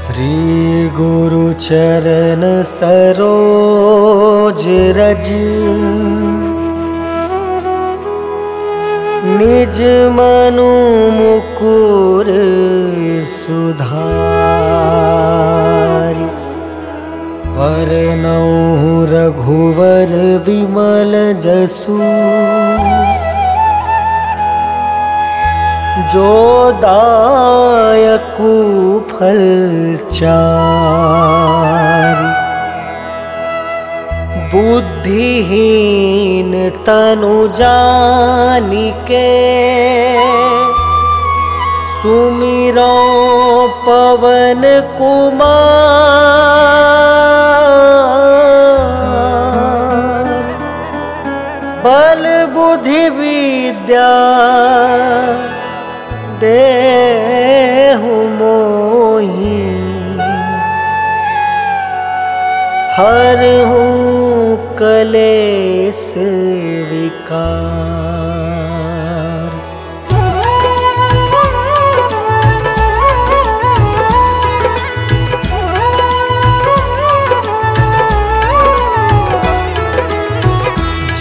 श्री गुरु चरण सरोज रज निज मनु मुकुर सुधारि वरनौ रघुवर विमल जसु जो दायकु फल चारि बुद्धिहीन तनु जानिके सुमिरो पवन कुमार बल बुद्धि विद्या देहु मोहि हरहु कलेश विकार।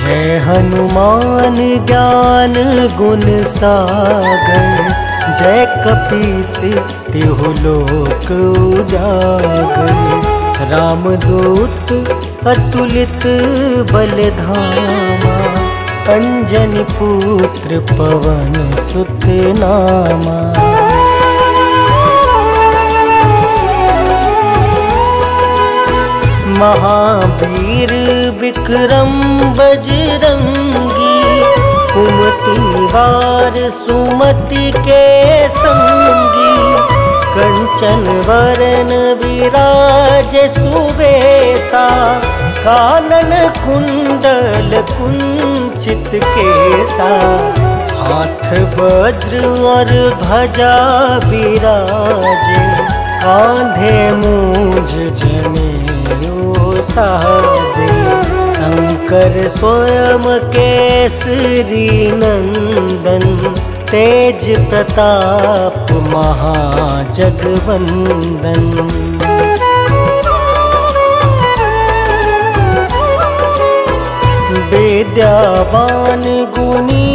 जय हनुमान ज्ञान गुण सागर जय कपीस तिहु लोक उजागर रामदूत अतुलित बलधामा अंजनी पुत्र पवन सुत नामा। महावीर विक्रम बजरंगी कुमति वार सुमति के संगी कंचन वरन विराज सुबेसा कानन कुंडल कुंचित केसा हाथ वज्र और ध्वजा विराजे कांधे मूंज जनेऊ साजे शंकर स्वयं केसरी नंदन तेज प्रताप महाजगवंदन। विद्यावान गुणी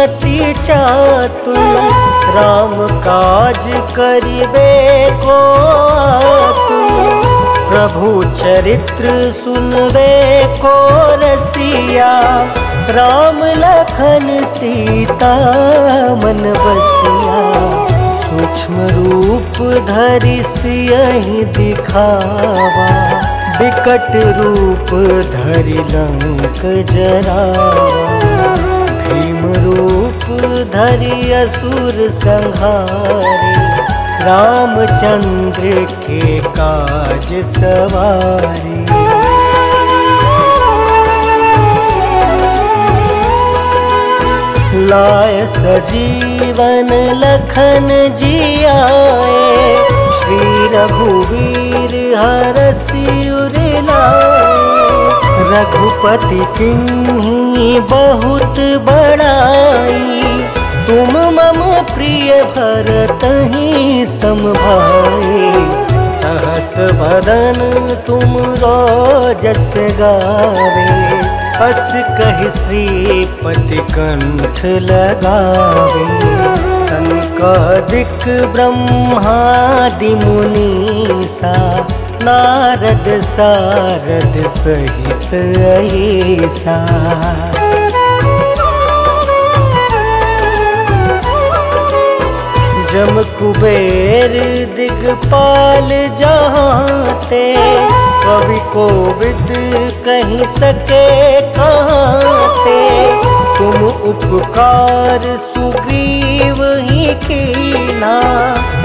अति चातुर राम काज करिबे को आतुर प्रभु चरित्र सुनबे को रसिया राम लखन सीता मन बसिया सूक्ष्म रूप धरि सियहि दिखावा विकट रूप धरि लंक जरावा भीम रूप धरि असुर संहारे रामचंद्र के काज सवारे। लाय सजीवन लखन जियाए श्री रघुवीर हरषि उर लाए रघुपति किन्हीं बहुत बड़ाई तुम मम प्रिय भरतहि सम भाई सहस बदन तुम रोजस गावे अस कहि श्रीपति कंठ लगावे संकादिक ब्रह्मादि मुनीसा नारद सारद सहित अहिसा। जम कुबेर दिगपाल जहाँते कवि कोविद कहीं सके कहाँते तुम उपकार सुग्रीव ही कीना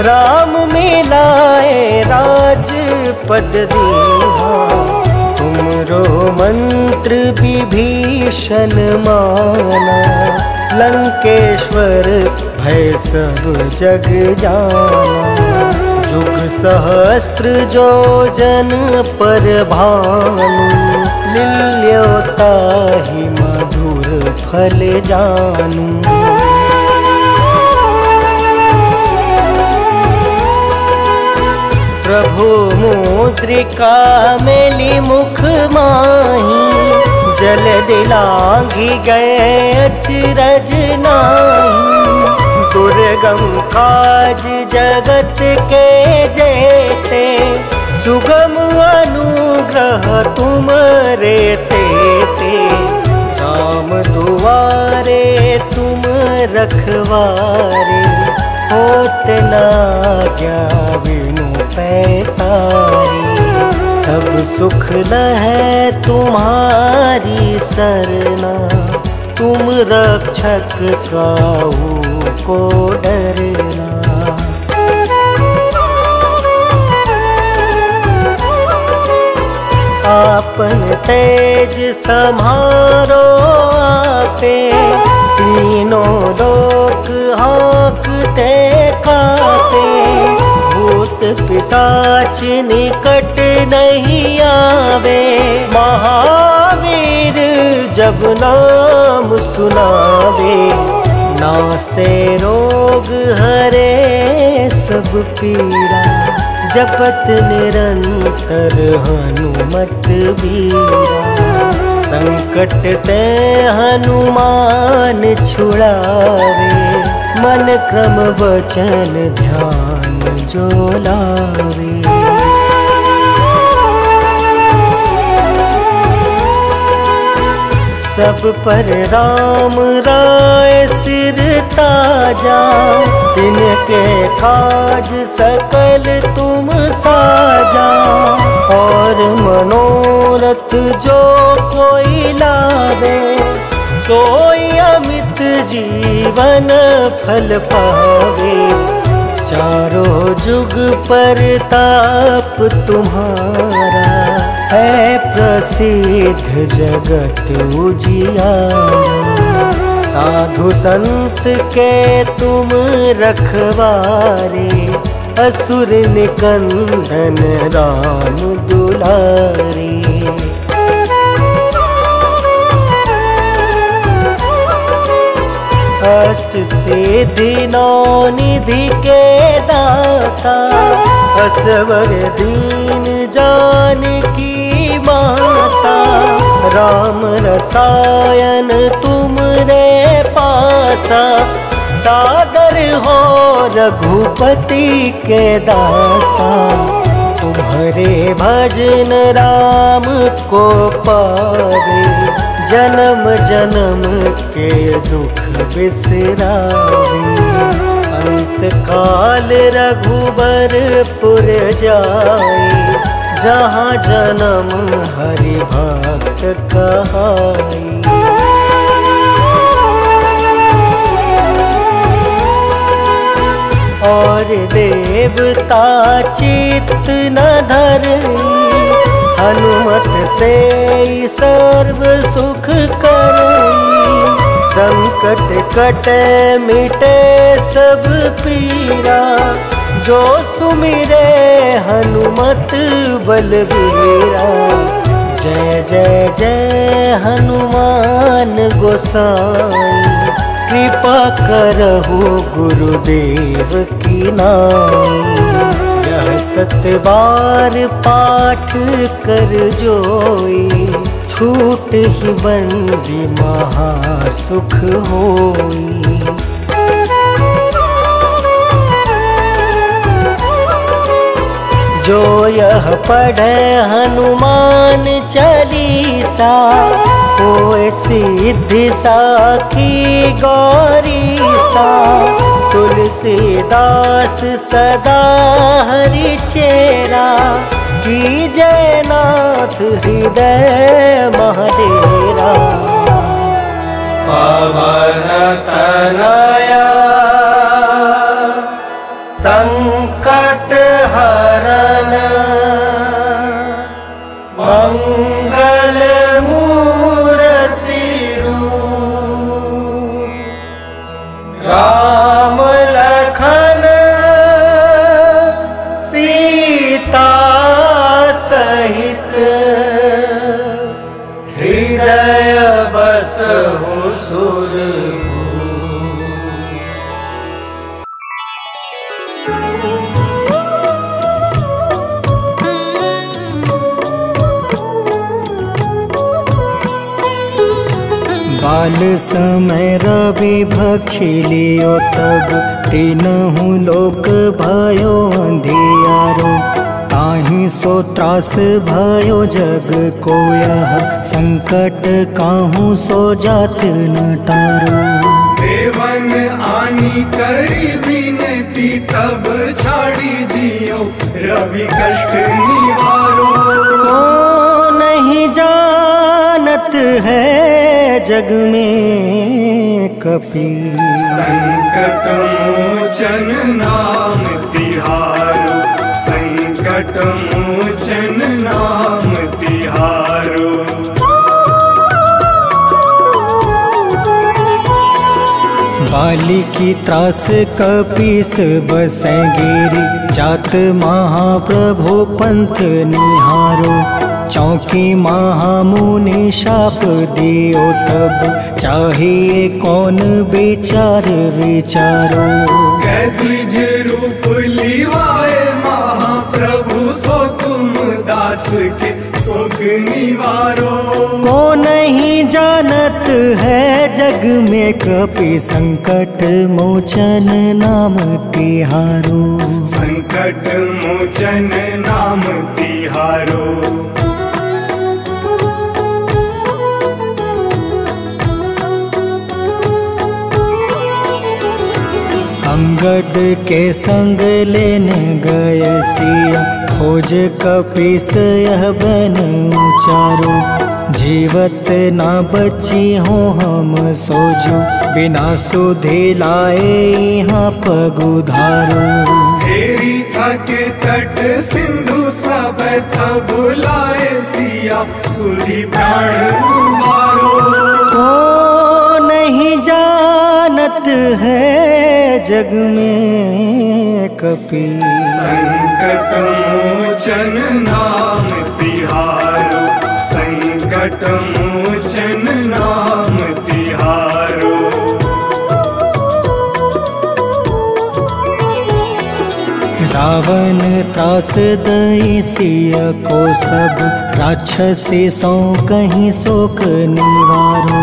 राम मिलाए राजपद दीना तुमरो मंत्र विभीषण माना लंकेश्वर भय सब जग जाना जुग सहस्त्र जो जन पर भानु लील्योताहि मधुर फल जानू। प्रभु मुद्रिका मेली मुख माही, जल दिलांघी गए अचरज नाही। दुर्गम काज जगत के जेते, सुगम अनुग्रह तुम रे तेते। राम दुआरे तुम रखवारे, होत ना क्या बिनु पैसारी। सब सुख लहै तुम्हारी सरना, तुम रक्षक काहू को डरना। आपन तेज सम्हारो आपे, तीनों लोक हाँकते कापे। भूत पिशाच निकट नहीं आवे, महावीर जब नाम सुनावे। नासे रोग हरे सब पीड़ा, जपत निरंतर हनुमत बीरा। संकट ते हनुमान छुड़ावे, मन क्रम वचन ध्यान जो लावे। सब पर राम राय सिर ताजा, तिनके काज सकल तुम साजा। और मनोरथ जो कोई लावे, सोई अमित जीवन फल पावे। चारों जुग परताप तुम्हारा, है प्रसिद्ध जगत उजियारा। साधु संत के तुम रखवारे, असुर निकंदन राम दुलारे। अष्ट सिद्धि नौ निधि के दाता, असवर दीन जानकी माता। राम रसायन तुम रे पासा, सादर हो रघुपति के दासा। तुम्हारे भजन राम को पावे, जन्म जन्म के दुख बिसरावे। अंत काल रघुबरपुर जाए, जहाँ जन्म हरि भक्त कहाई। और देवता चित्त न धरई, हनुमत से सर्व सुख करई। संकट कटे मिटे सब पीरा, जो सुमिरे हनुमत बलबीरा। जय जय जय हनुमान गोसाई, कृपा करहु गुरुदेव की नाई। यह 7 बार पाठ कर जोई, छूट ही बंदी महासुख होई। जो यह पढ़े हनुमान चालीसा, होए सिद्धि साखी गौरीसा। तुलसीदास सदा हरि चेरा, की जयनाथ हृदय महडेरा। पवन तनया संकट हरन, मंगल मूर्ति रूप। राम लखन सीता सहित, हृदय बसहु सुरभूप। काल समय रवि भक्षी लियो तब तीनहु लोक भयो अंधियारो। ताहि सो त्रास भयो जग को यह संकट काहू सो जात न टारो। देवन आनी करी विनती तब छाड़ी दियो रवि कष्ट निवारो। को नहीं जानत है जग में कपि संकट मोचन नाम तिहारो। संकट मोचन नाम तिहारो। बाली की त्रास कपीस बसै गिरी। जात महाप्रभु पंथ निहारो। चौकी महामुनि शाप दियो तब चाहिए कौन विचार विचारो। कैदिज रूप लिवाए महाप्रभु सो तुम दास के शोक निवारो। को नहीं जानत है जग में कपि संकट मोचन नाम तिहारो। संकट मोचन नाम तिहारो। अंगद के संग लेने गए सिया। खोज कपीस यह बन उचारो। जीवत ना बची हो हम सोजो। बिना सुधे लाए यहाँ पगुधारो। तेरी थके तट सिंधु सब तब बुलाए सिया। सुधी प्राण तुम्हारो। को नहीं जानत है जग में कपि संकट मोचन नाम तिहारो। संकट मोचन नाम तिहारो। रावण त्रास दई सिया को सब। राक्षसी सो कहीं शोक निवारो।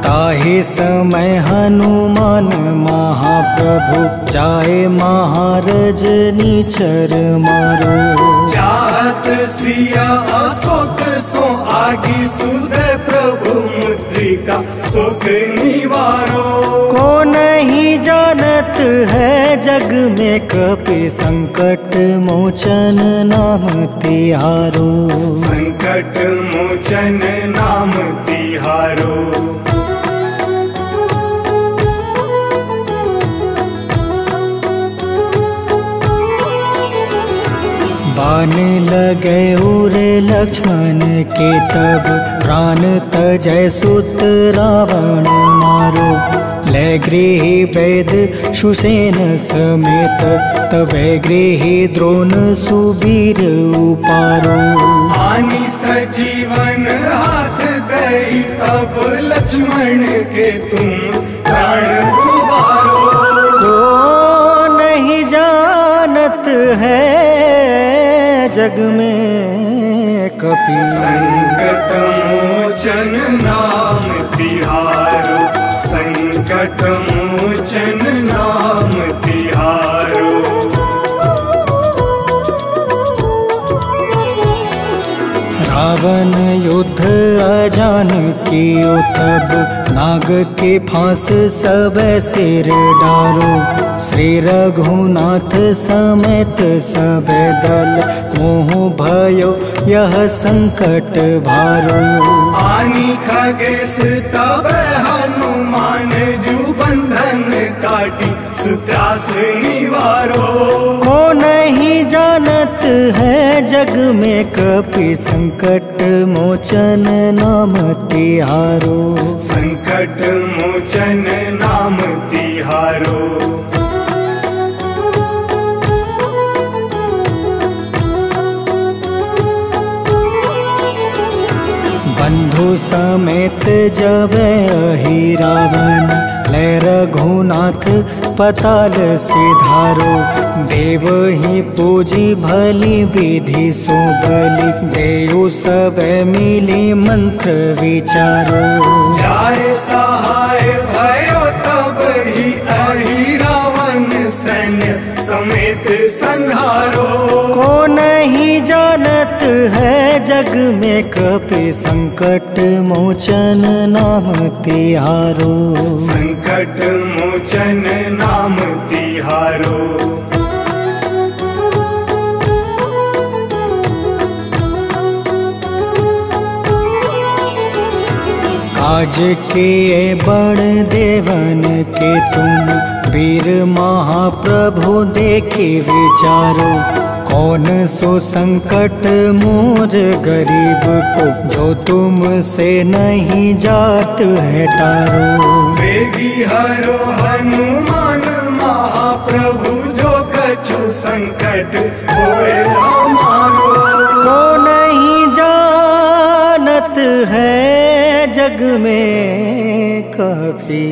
ताहि समय हनुमान महाप्रभु जाए महारज नीचर मारो। चाहत सिया अशोक सो आगी सुदय प्रभु मुद्रिका शोक निवारो। को नहीं जानत है जग में कपि संकट मोचन नाम तिहारो। संकट मोचन नाम तिहारो। बाण लगे उरे लक्ष्मण के तब। प्राण तजय सुत रावण मारो। ले गृही वैद सुसेन समेत। तबे गृही द्रोण सुबीर उपारो। आनी सजीवन हाथ दई तब लक्ष्मण के तुम प्राण उबारो। को नहीं जानत है जग में कपि संकट मोचन नाम तिहारो। संकट मोचन नाम तिहारो। रावण युद्ध अजान कियो तब। नाग के फांस सब सिर डारो। श्री रघुनाथ समेत सब दल। मोह भयो यह संकट भारो। आनी खगेश तब हनुमान जू बंधन काटी सुत्रास निवारो। को नहीं जानत है जग में कपि संकट मोचन नाम तिहारो। संकट मोचन नाम तिहारो। बंधु समेत जब अहि रावण। ले रघुनाथ पताल सिधारो। देव ही पूजी भली विधि सो बलि, देव सब मिली मंत्र विचारो। जाय सहाय भयो तब ही अहि रावण सैन्य समेत संहारो। को नहीं जानत है जग में कपि संकट मोचन नाम तिहारो। संकट मोचन नाम तिहारो। काज किए बड़ देवन के तुम, वीर महाप्रभु देखी विचारो। कौन सो संकट मोर गरीब को, जो तुमसे नहीं जात है टारो। वेगी हरो हनुमान महाप्रभु, जो कछु संकट होए हमारो। को नहीं जानत है जग में कपि,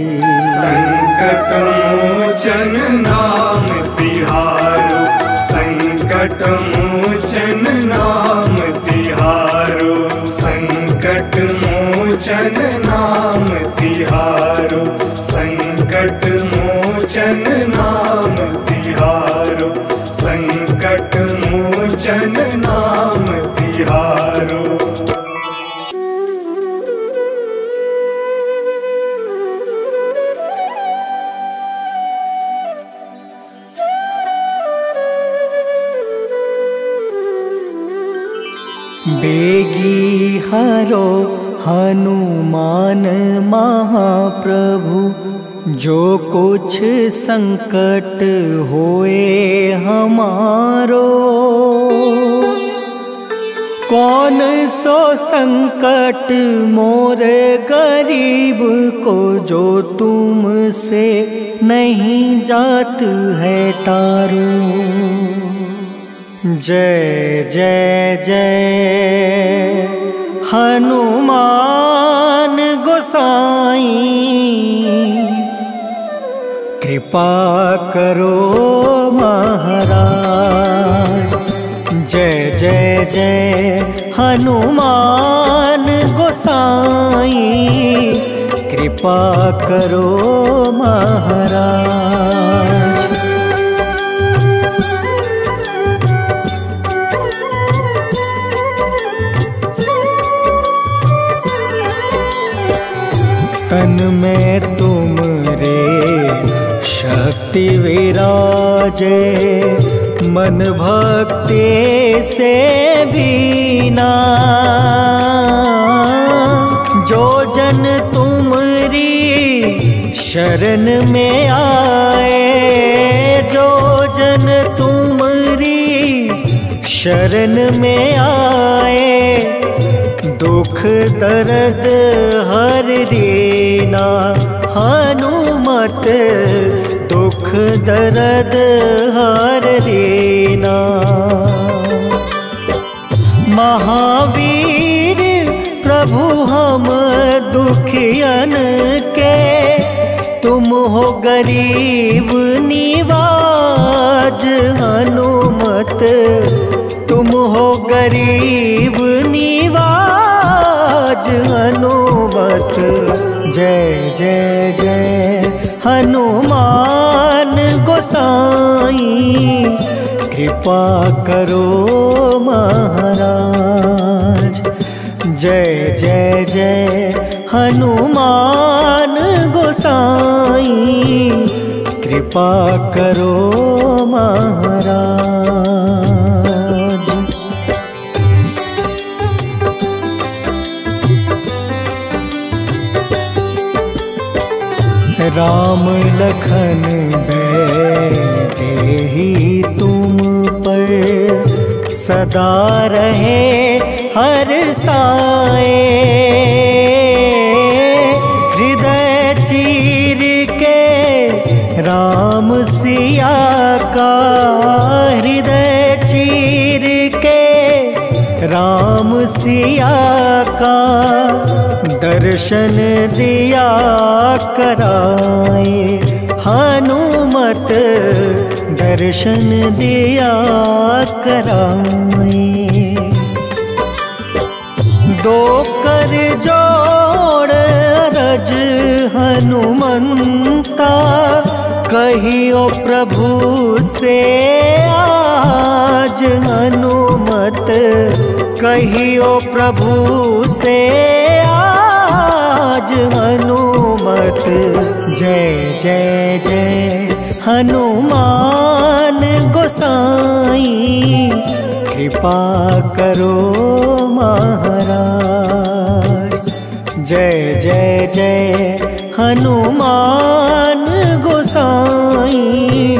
संकट मोचन नाम तिहारो। संकट मोचन नाम तिहारो। संकट मोचन नाम तिहारो। संकट मोचन नाम तिहारो। संकट मोचन नाम तिहारो। बेगी हरो हनुमान महाप्रभु, जो कुछ संकट होए हमारो। कौन सो संकट मोर गरीब को, जो तुमसे नहीं जात है टारो। जय जय जय हनुमान गोसाई, कृपा करो महाराज। जय जय जय हनुमान गोसाई, कृपा करो महाराज। तन में तुमरे शक्ति विराजे, मन भक्ति से बीना। जो जन तुमरी शरण में आए, जो जन तुमरी शरण में आए, दुख दर्द हर रीना। हनुमत दुख दर्द हर रीना। महावीर प्रभु हम दुखियन के, तुम हो गरीब निवाज। हनुमत तुम हो गरीब निवाज। हनुमत जय जय जय हनुमान गोसाई, कृपा करो महाराज। जय जय जय हनुमान गोसाई, कृपा करो महाराज। राम लखन देहि तुम पर, सदा रहे हर साए। हृदय चीर के राम सिया का, हृदय चीर के राम सिया का, दर्शन दिया कराए। हनुमत दर्शन दिया कराए। दो कर जोड़ रज हनुमंता, कहियो प्रभु से आज हनुमत, कहियो प्रभु से आज हनुमत। जय जय जय हनुमान गोसाई, कृपा करो महाराज। जय जय जय हनुमान गोसाई,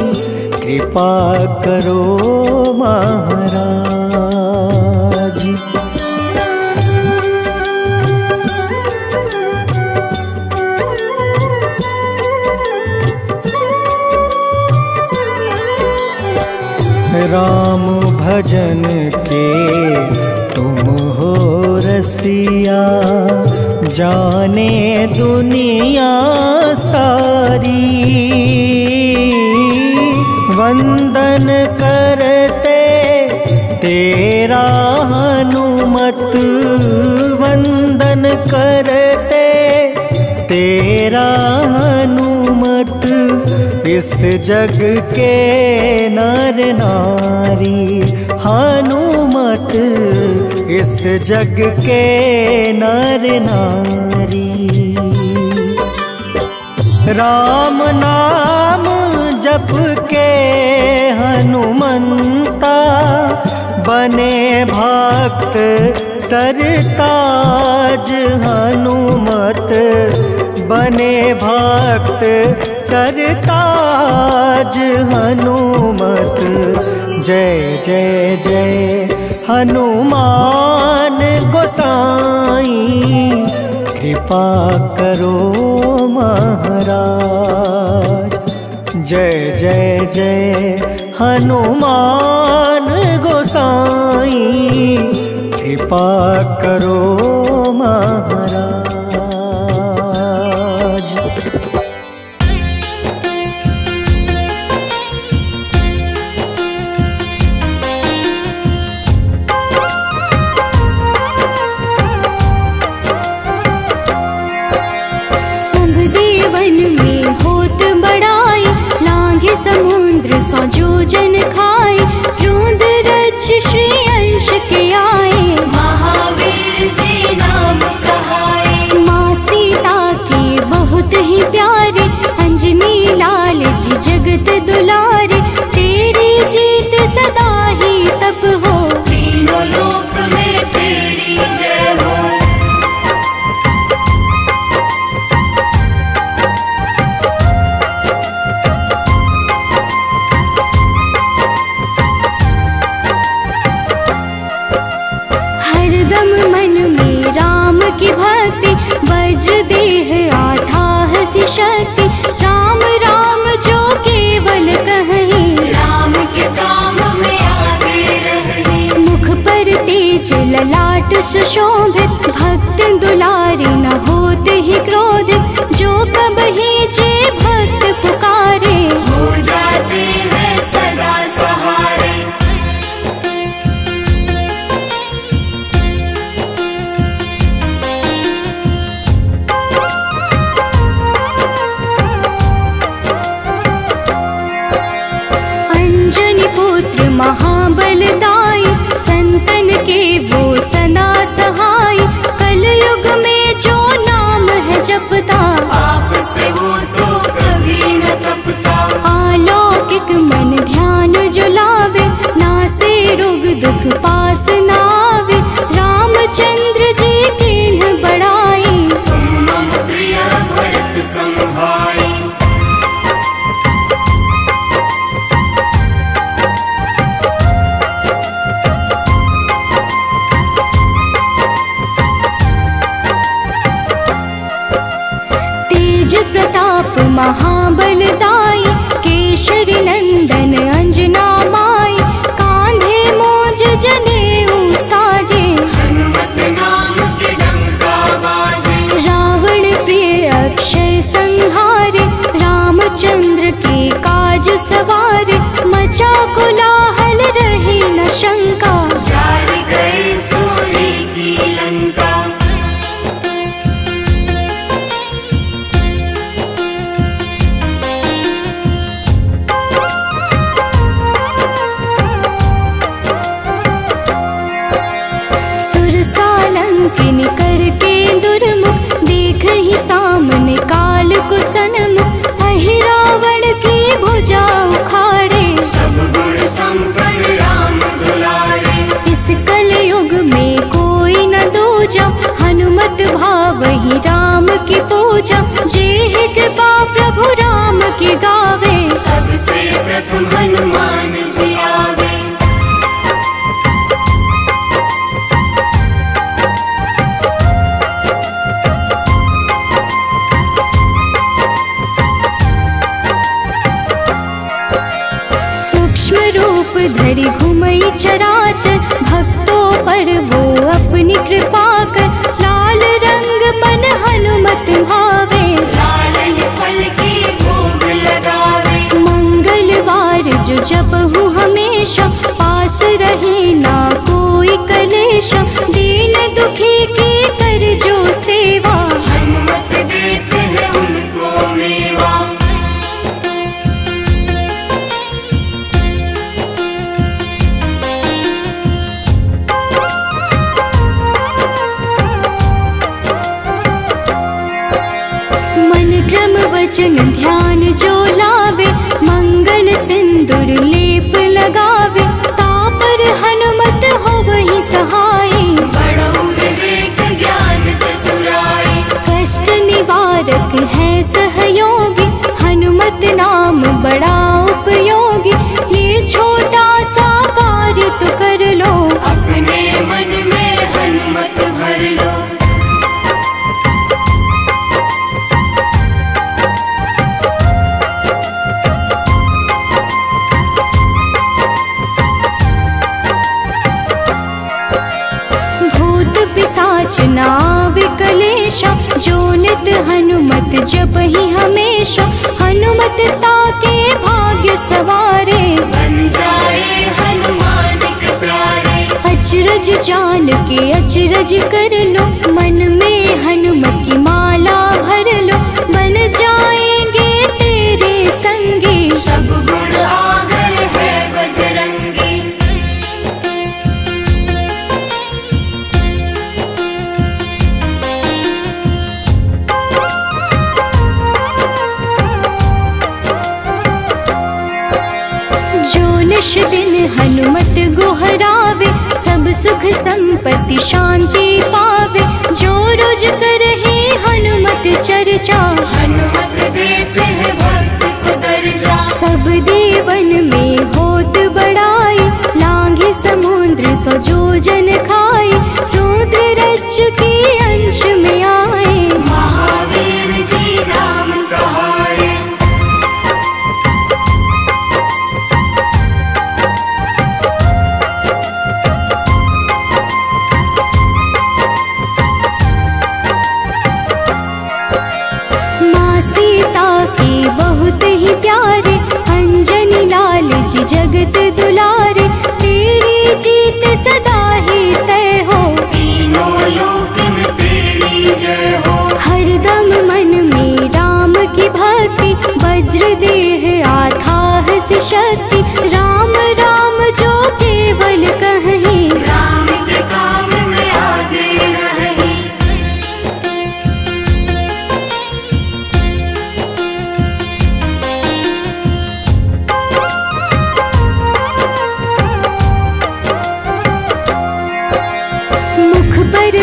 कृपा करो महाराज। राम भजन के तुम हो रसिया, जाने दुनिया सारी। वंदन करते तेरा हनुमत, वंदन करते तेरा हनुमत। इस जग के नर नारी हनुमत, इस जग के नर नारी। राम नाम जप के हनुमंता, बने भक्त सरताज हनुमत, बने भक्त सरताज हनुमत। जय जय जय हनुमान गोसाई, कृपा करो महाराज। जय जय जय हनुमान गोसाई, कृपा करो महाराज। समुद्र सौ जोजन खाए, रूंद रज श्री अंश के आए। महावीर जी नाम कहाए, माँ सीता के बहुत ही प्यारे, अंजनी लाल जी जगत दुलारे। तेरी जीत सदा ही तप हो, तीनों लोक में तेरी जय हो। की भक्ति बज देह आठाह सी शक्ति, राम राम जो केवल कहें, राम के काम में आगे रहे। मुख पर तेज ललाट सुशोभित, भक्त दुलारे न होते ही क्रोधित। जो कबहि जे भक्त पुकारे, हो जाते हैं सदा सहारे। महाबलदाई, संतन के वो सदा सहाय। कलयुग में जो नाम है जपता, आपसे वो तो कभी न तपता। अलौकिक मन ध्यान जो लावे, नासे रोग दुख पास न आवे। रामचंद्र जी कीन्ह बड़ाई, तुम मम प्रिय भरत संभाई। प्रताप चराचर, भक्तों पर वो अपनी कृपा कर। लाल रंग मन हनुमत भावे, लाल ही फल की भोग लगावे। मंगलवार जो जपहु हमेशा, पास रहे ना कोई कलेश। दीन दुखी की कर जो सेवा, हनुमत देते हैं उनको मेवा। वचन ध्यान जो लावे, मंगल सिंदूर लेप लगावे। तापर हनुमत हो वही सहाय, बड़ो विवेक ज्ञान चतुराई। कष्ट निवारक है सहयोगी, हनुमत नाम बड़ा उपयोगी। ये छोटा सा कार्य तो कर लो, अपने मन में हनुमत भर लो। नाविकलेशा, जो नित हनुमत जप ही हमेशा। हनुमत ताके भाग्य सवारे, बन जाए हनुमान के प्यारे। अचरज जान के अचरज कर लो, मन में हनुमत की माला भर लो। बन जाएंगे तेरे संगी, सब गुण आगर है बजरंगी। निश दिन हनुमत गोहरावे, सब सुख संपत्ति शांति पावे। जो रोज करहे हनुमत चर्चा, हनुमत देते हैं भक्त को दर्जा। सब देवन में होत बड़ाई, लांघे समुद्र सो जोजन खाए। रुद्र रज के अंश में आए, महावीर जी नाम कहाए। बहुत ही प्यारे, अंजनी लाल जी जगत दुलारे। तेरी जीत सदा ही तय हो, तीनों लोक में तेरी जय हो। हरदम मन में राम की भक्ति, वज्र देह आधार से शक्ति। राम राम जो केवल कहीं, राम के काम में आगे रहे।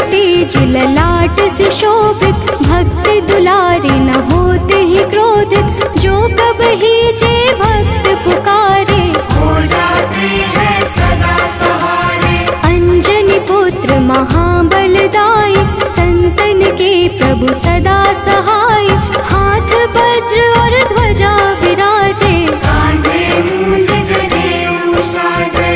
तेज ललाट से शोभित, भक्त दुलारे न होते ही क्रोधित। जो कब ही जे भक्त पुकारे, हो जाते हैं सदा सहारे। अंजनी पुत्र महाबलदाई, संतन के प्रभु सदा सहाय। हाथ वज्र और ध्वजा विराजे, कांधे मूंज जनेऊ साजे।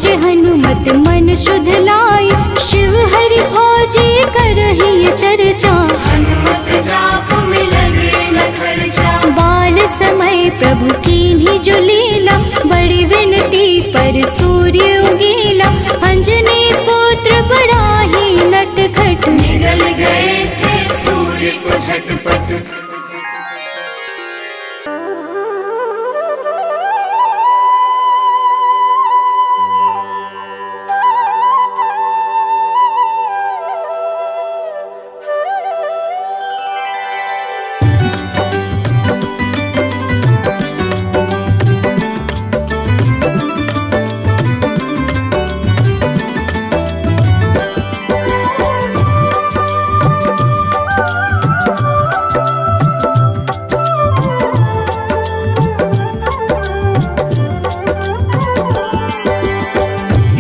जे हनुमत मन शुद्ध लाई, शिव हरि भोजे करहि ये चर्चा। हनुमत जाप में लगे न खर्चा, बाल समय प्रभु कीन्ही जो लीला। बड़ी विनती पर सूर्य उगेला, अंजनी पुत्र बड़ा ही नटखट। निगल गए थे सूर्य को झटपट।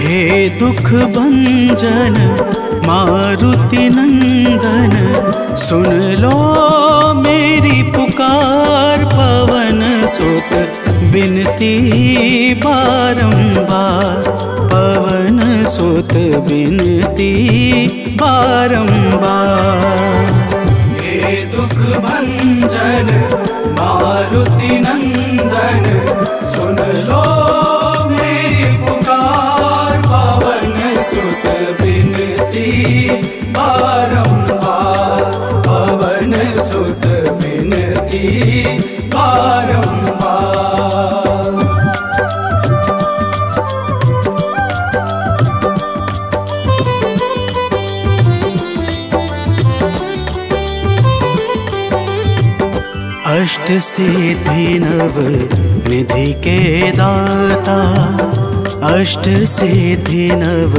हे दुख भंजन मारुति नंदन, सुन लो मेरी पुकार। पवन सुत बिनती बारंबार, पवन सुत बिनती बारंबार। हे दुख भंजन मारुति नंदन, सुन लो मेरी पुकार। पवन सुत बिनती बारंबार, पवन सुत बिनती बारंबार। अष्ट सिद्धि नव निधि के दाता, अष्ट सिद्धि नव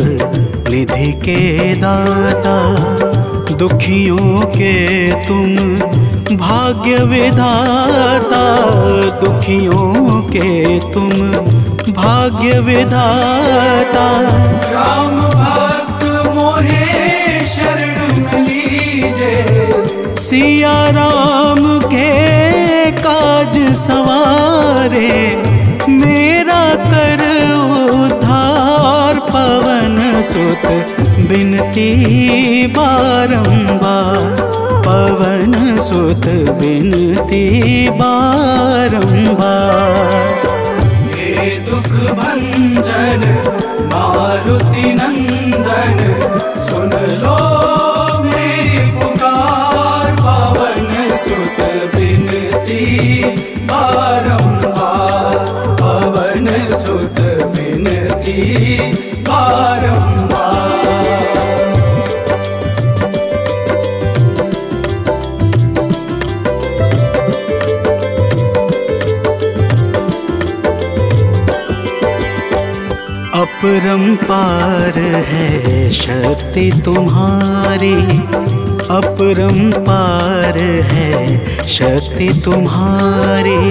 निधि के दाता। दुखियों के तुम भाग्य विधाता, दुखियों के तुम भाग्य विधाता। राम भक्त मोहे शरण लीजे, सिया राम के काज सवारे। मेरा कर उद्धार, पवन सुत बिनती बारंबार, पवन सुत बिनती बारंबार। हे दुख भंजन मारुति नंदन, सुन लो मेरी पुकार। पवन सुत बिनती बारंबार, पवन सुत बिनती बारंबार। अपरंपार है शक्ति तुम्हारी, अपरंपार है शक्ति तुम्हारी।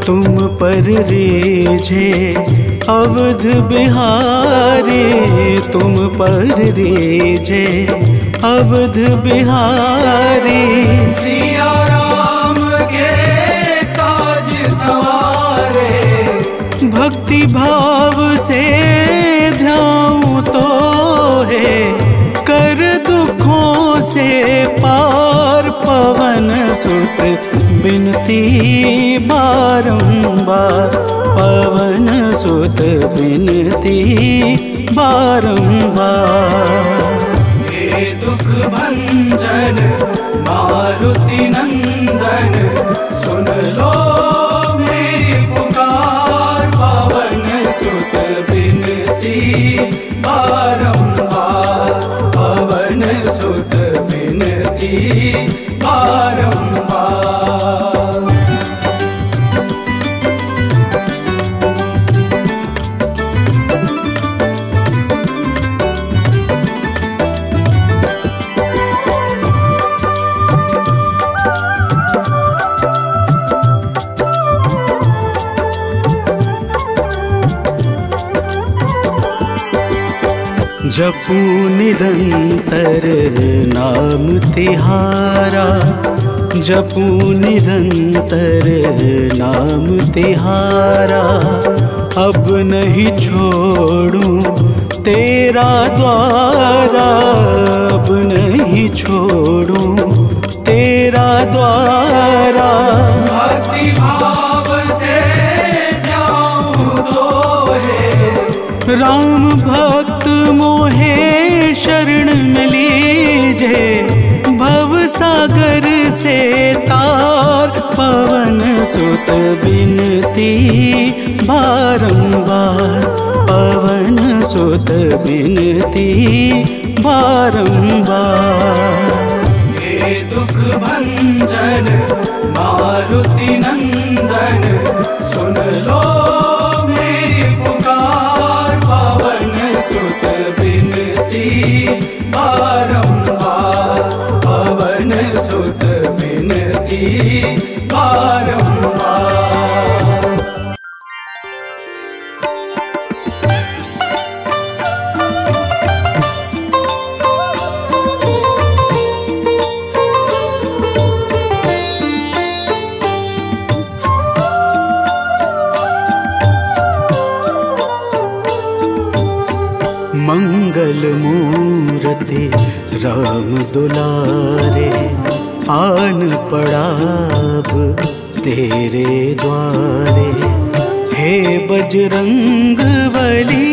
तुम पर रीझे अवध बिहारी, तुम पर रीझे अवध बिहारी। सिया राम के काज सवारे, भक्ति भाव से ध्याऊं तो है कर दुखों से पार। पवन सुत बिनती बारंबार, पवन सुत बिनती बारंबार। हे दुख भंजन मारुति नंदन, सुन लो मेरी पुकार। पवन सुत बिनती बारंबार, पवन सुत बिनती बारंबार। जपू निरंतर नाम तिहारा, जपू निरंतर नाम तिहारा। अब नहीं छोड़ूं तेरा द्वारा, अब नहीं छोड़ूं तेरा द्वारा। भक्ति भाव से ध्याऊं तो है, राम भक्त मोहे शरण में लीजे। भव सागर से तार, पवन सुत बिनती बारंबार, पवन सुत बिनती बारंबार। हे दुख भंजन मारुति नंदन, सुन लो मेरी पुकार। पवन सुत बिनती बारंबार, पवन सुत बिनती बारंबार। मंगल मूर्ति राम दुलारे, आन पड़ा अब तेरे द्वारे। हे बजरंग बली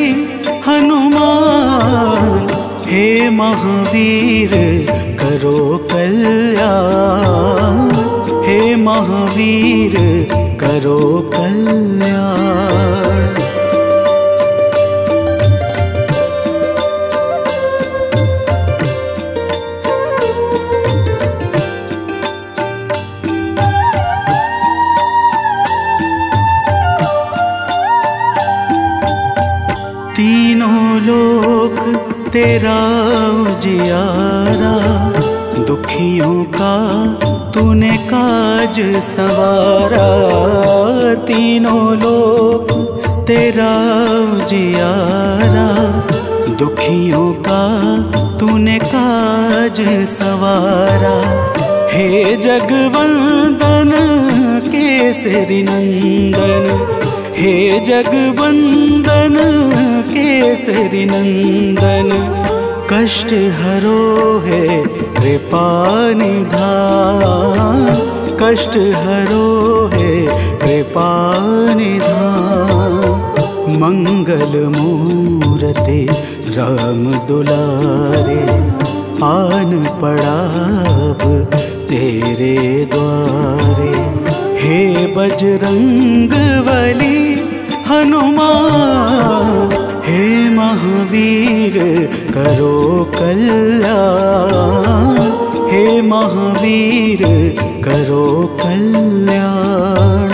हनुमान, हे महावीर करो कल्याण, हे महावीर करो कल्याण। तीनों लोक तेरा उजियारा, दुखियों का तूने काज संवारा। तीनों लोक तेरा उजियारा, दुखियों का तूने काज संवारा। हे जगवंदन केसरी नंदन, हे जगवंदन केसरी नंदन। कष्ट हरो है कृपा निधान, कष्ट हरो है कृपा निधान। मंगल मूर्ति राम दुलारे, आन पड़ा अब तेरे द्वारे। हे बजरंग बली हनुमान, हे महावीर करो कल्याण, हे महावीर करो कल्याण।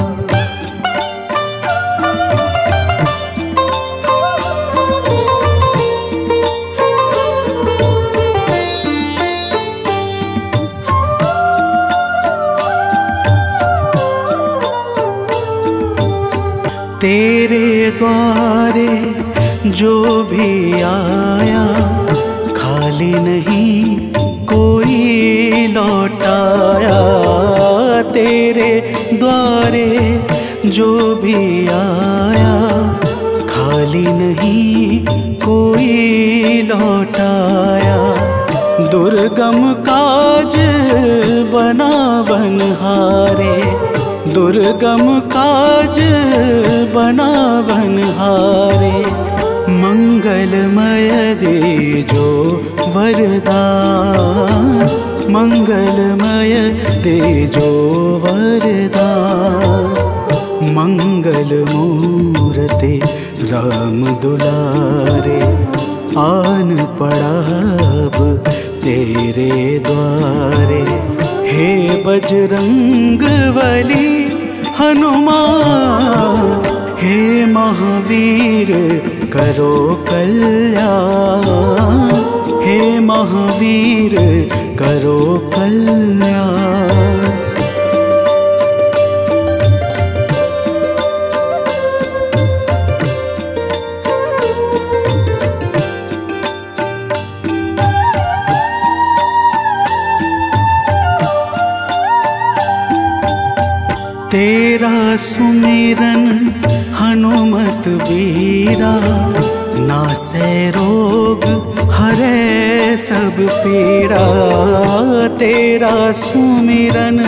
तेरे द्वारे जो भी आया, खाली नहीं कोई लौटाया। तेरे द्वारे जो भी आया, खाली नहीं कोई लौटाया। दुर्गम काज बना बनहारे, दुर्गम काज बना बनहारे। मंगलमय दे जो वरदान, मंगलमय दे जो वरदान। मंगल मूर्ति राम दुलारे, आन पड़ा अब तेरे द्वारे। हे बजरंग बली हनुमान, हे महावीर करो कल्याण, हे महावीर करो कल्याण। तेरा सुमिरन हनुमत बीरा, नासे रोग हरे सब पीरा। तेरा सुमिरन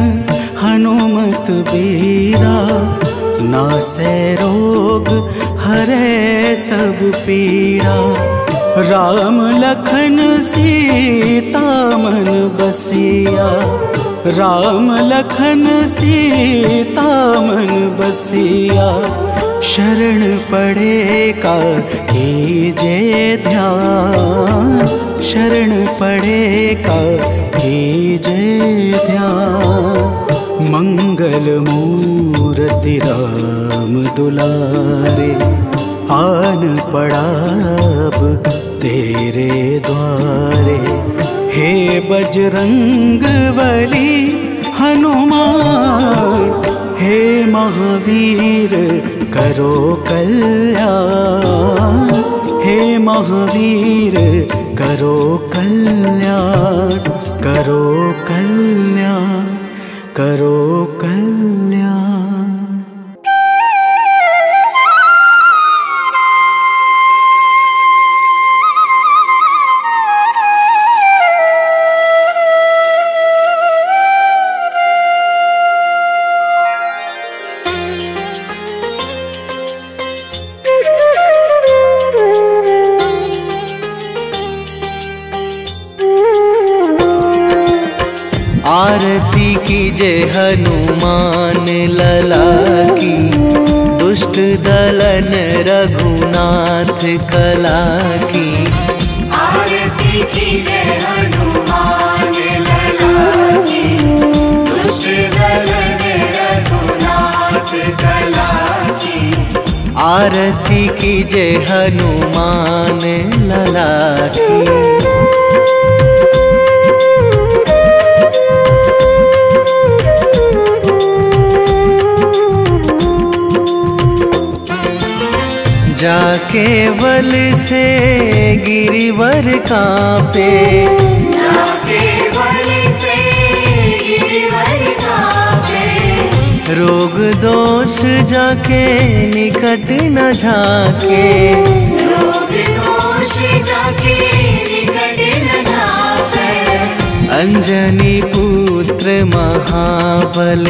हनुमत बीरा, नासे रोग हरे सब पीरा। राम लखन सीता मन बसिया, राम लखन सीता मन बसिया। शरण पड़े का कीजे ध्यान, शरण पड़े का कीजे ध्यान। मंगल मूर्ति राम दुलारे, आन पड़ा अब तेरे द्वारे। हे बजरंग बली हनुमान, हे महावीर करो कल्याण, हे महावीर करो कल्याण, करो कल्याण, करो कल्याण। आरती कीजे हनुमान लला की, दुष्ट दलन रघुनाथ कला की। आरती कीजे हनुमान लला की, दुष्ट दलन रघुनाथ कला की। आरती कीजे हनुमान लला की। जाके बल से गिरिवर कांपे, जाके बल से गिरिवर कांपे। रोग दोष जाके निकट न झाके, रोग दोष जाके निकट न झाके। अंजनी पुत्र महाबलदाई,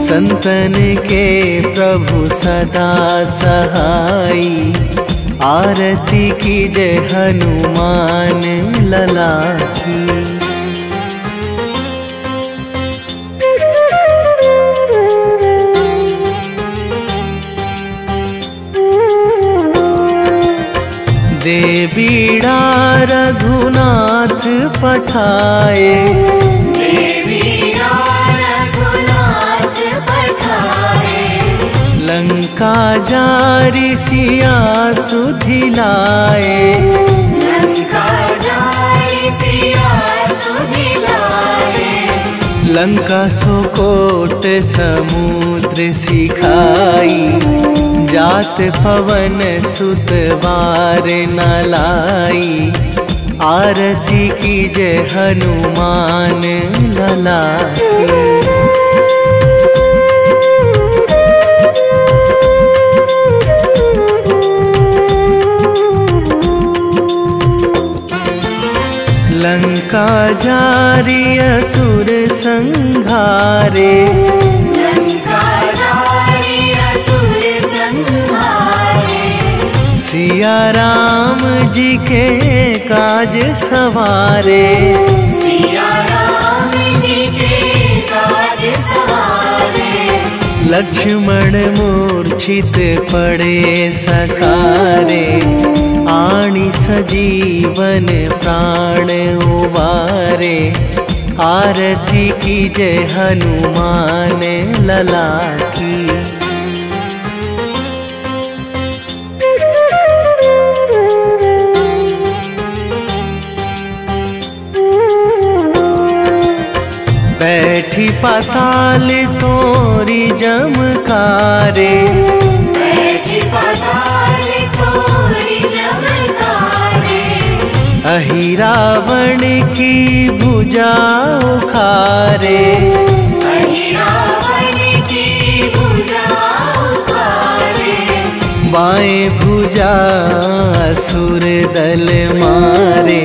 संतन के प्रभु सदा सहाई। आरती कीजे हनुमान लला की। दे बीड़ा रघुनाथ पठाए, लंका जारी सिया सुधिलाए, लंका जारी सिया सुधिलाए। लंका सुकोट समुद्र सिखाई, जात पवन सुत बार न लाई। आरती कीजे हनुमान लला की। लंका जारी असुर संहारे, लंका जारी असुर संहारे। सिया राम जी के काज सवारे, सिया राम जी के काज सवारे। लक्ष्मण मूर्छित पड़े सकारे, आणी सजीवन प्राण उबारे। आरती कीजे हनुमान लला की। बैठी पाताल तोरी जमकारे, बैठी पाताल तोरी जमकारे। अहि रावण की भुजा उखारे, अहि रावण की भुजा उखारे। बाएं भुजा असुर दल मारे,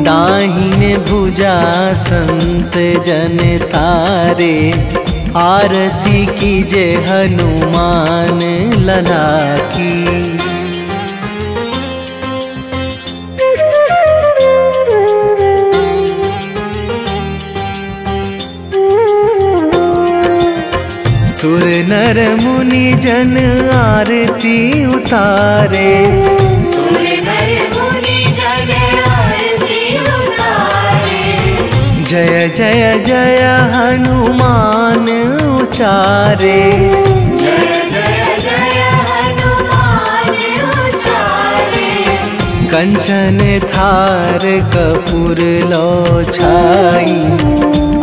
दाहिने भुजा संत जन तारे। आरती कीजे हनुमान लला की। सुर नर मुनि जन आरती उतारे, सुर नर मुनि जन आरती उतारे। जय जय जय हनुमान उचारे, जय जय जय हनुमान उचारे। कंचन थार कपूर लो छाई,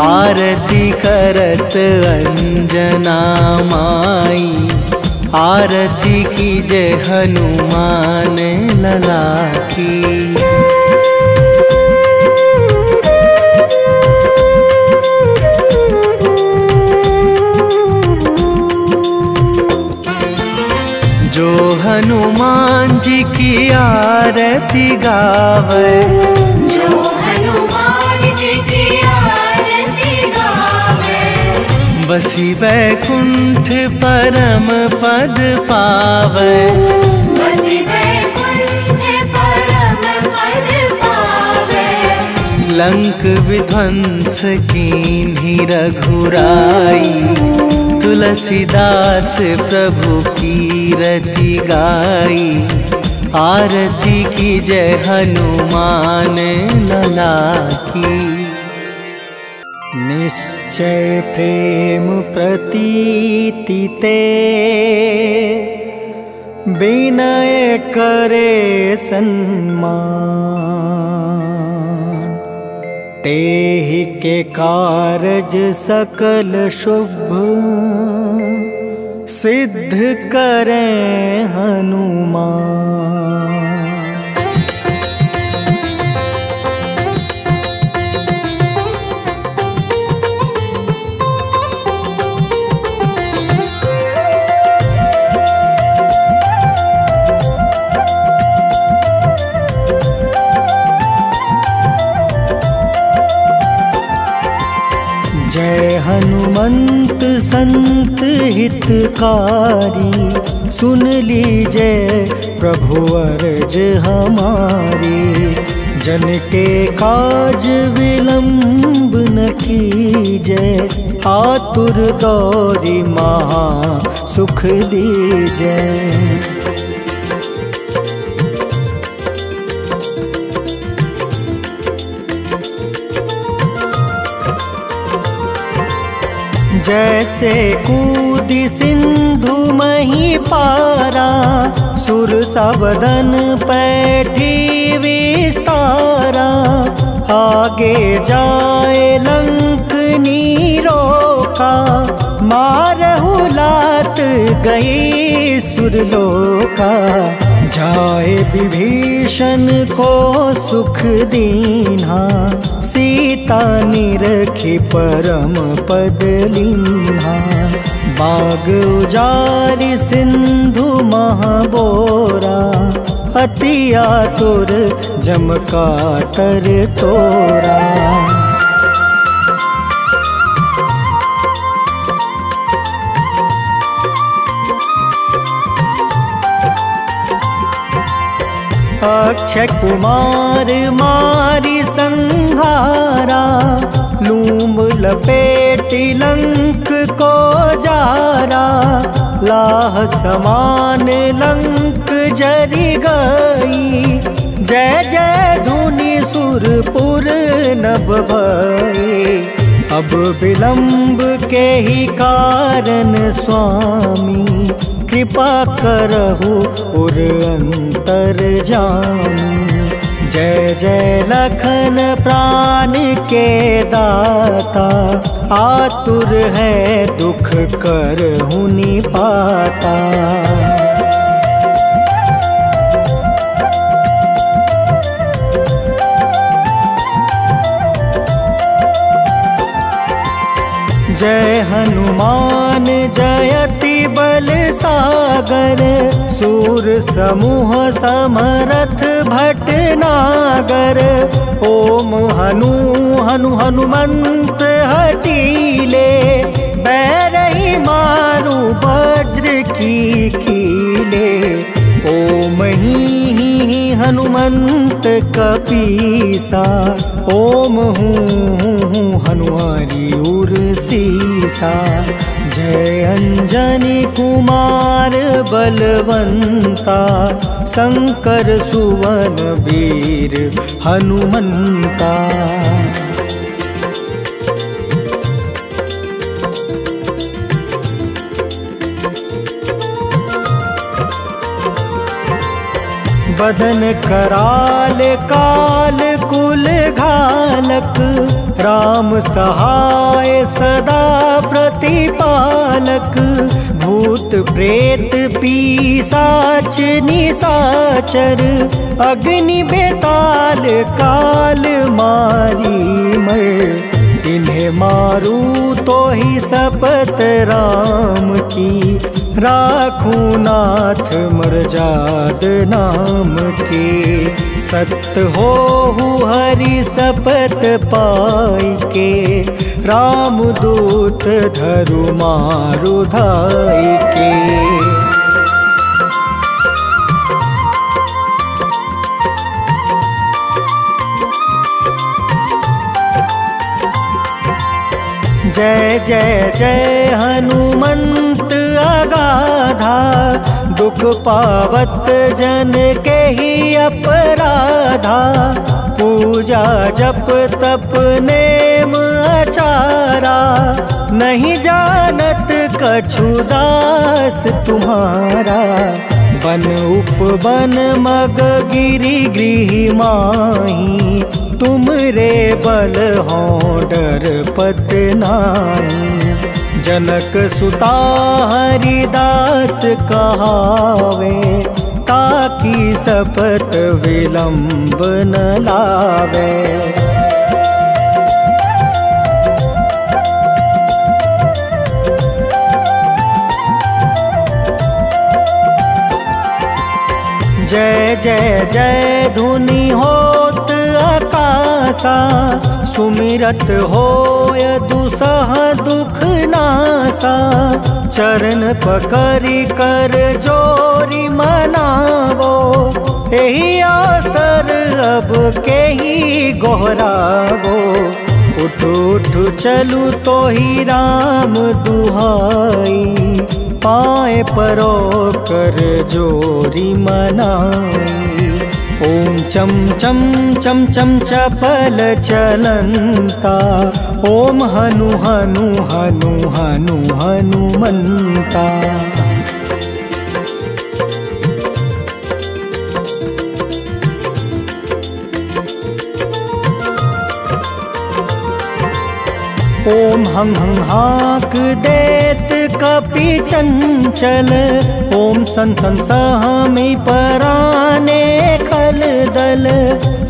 आरती करत अंजना माई। आरती कीजे हनुमान लला की। जो हनुमान जी की आरती गावे, जो हनुमान जी की आरती गावे। बसी वैकुंठ परम पद पावे, बसी वैकुंठ परम पद पावे। लंक विध्वंस कीन्ही रघुराई, तुलसीदास प्रभु कीरति गाई। आरती की जय हनुमान लला की। निश्चय प्रेम प्रतीति ते, विनय करे सन्मान। तेहि के कारज सकल शुभ, सिद्ध करें हनुमान। जय हनुमंत संत हितकारी, सुन लीजिए प्रभु अर्ज हमारी। जन के काज विलंब न कीजिए, आतुर दौरी महा सुख दीजिए। जैसे कूदी सिंधु मही पारा, सुरसा बदन पैठी विस्तारा। आगे जाए लंक नीरोका, मारहु लात गई सुरलोका। जाए विभीषण को सुख दीन्हा, सीता निरखी परम पद लीन्हा। बाग उजारि सिंधु महाबोरा, अति आतुर जम काटर तोरा। अक्षय कुमार मारी संहारा, लूम लपेटी लंक को जारा। लाह समान लंक जरि गई, जय जय धुनि सुरपुर नभ भई। अब विलंब के ही कारण स्वामी, कृपा करहु उर अंतर जामी। जय जय लखन प्राण के दाता, आतुर है दुख करहु निपाता। जय हनुमान जयति बल सागर, सूर समूह समरथ भटनागर। ओम हनु हनु हनुमंत हटीले, बैरही मारू वज्र की कीले। ओम ही हनुमंत कपीसा, ओम हूँ हनुमारी उर सीसा। जय अंजनी कुमार बलवंता, शंकर सुवन वीर हनुमंता। बदन कराल काल कुल घालक, राम सहाय सदा प्रतिपालक। भूत प्रेत पिशाच निशाचर, अग्नि बेताल काल मारी मर। इन्हें मारू तो ही शपथ राम की, राखूं नाथ मर्जाद नाम के। सत्य हो हरि शपथ पाई के, राम दूत धरु मारु धाई के। जय जय जय हनुमंत अगाधा, दुख पावत जन के ही अपराधा। पूजा जप तप नेम आचारा, नहीं जानत कछु दास तुम्हारा। बन उपवन मग गिरि गृह माही, तुम रे बल हो डर पत नाई। जनक सुता हरिदास कहावे, ताकि सपत विलंब न लावे। जय जय जय धुनि होत आकाशा, सुमिरत होय दुसह दुख नासा। चरण पकड़ि कर जोरी मनावो, एही अवसर अब के ही गोहरावो। उठ उठ चलू तो ही राम दुहाई, पाए परो कर जोरी मनाई। ओम चम चम चम चम चपल चलंता, ओम हनु हनु हनु हनु हनुमंता। ओम हं हं हाक देत कपि चंचल, ओम सन सन सहमी पराने खल दल।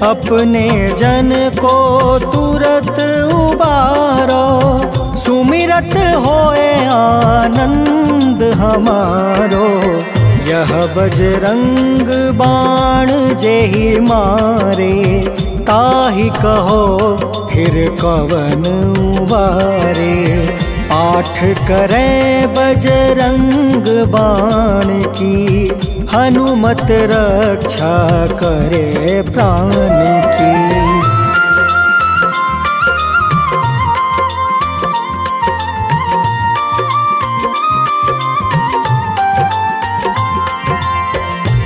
अपने जन को तुरत उबारो, सुमिरत होए आनंद हमारो। यह बजरंग बाण जेहि मारे, ताहि कहो फिर कवन उबारे। पाठ करें बजरंग बाण की, हनुमत रक्षा करे प्राण की।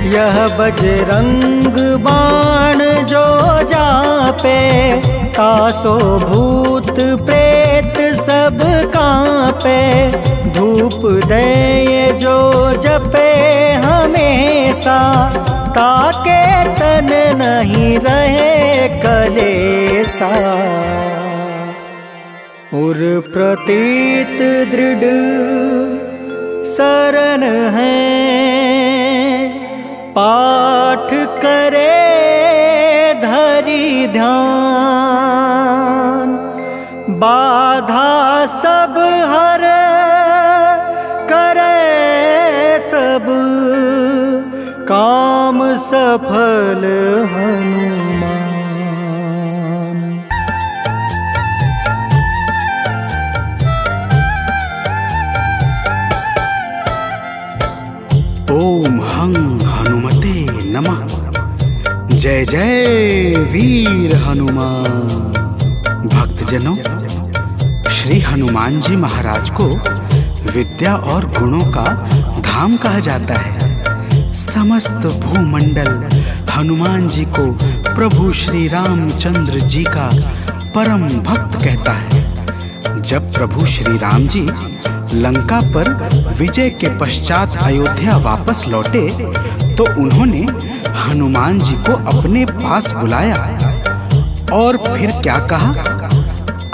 यह बजरंग बाण जो जापे, तासो भूत प्रेत सब कांपे। धूप दे जो जपे हमेशा, ताके तन नहीं रहे कलेसा। उर प्रतीत दृढ़ शरण है, पाठ करे धरि ध्यान। बाधा सब हर करे सब, काम सफल हनुमान। ओम हं हनुमते नमः। जय जय वीर हनुमान। भक्तजनों, श्री हनुमान जी महाराज को विद्या और गुणों का धाम कहा जाता है। समस्त भूमंडल हनुमान जी को प्रभु श्री रामचंद्र जी का परम भक्त कहता है। जब प्रभु श्री राम जी लंका पर विजय के पश्चात अयोध्या वापस लौटे, तो उन्होंने हनुमान जी को अपने पास बुलाया और फिर क्या कहा,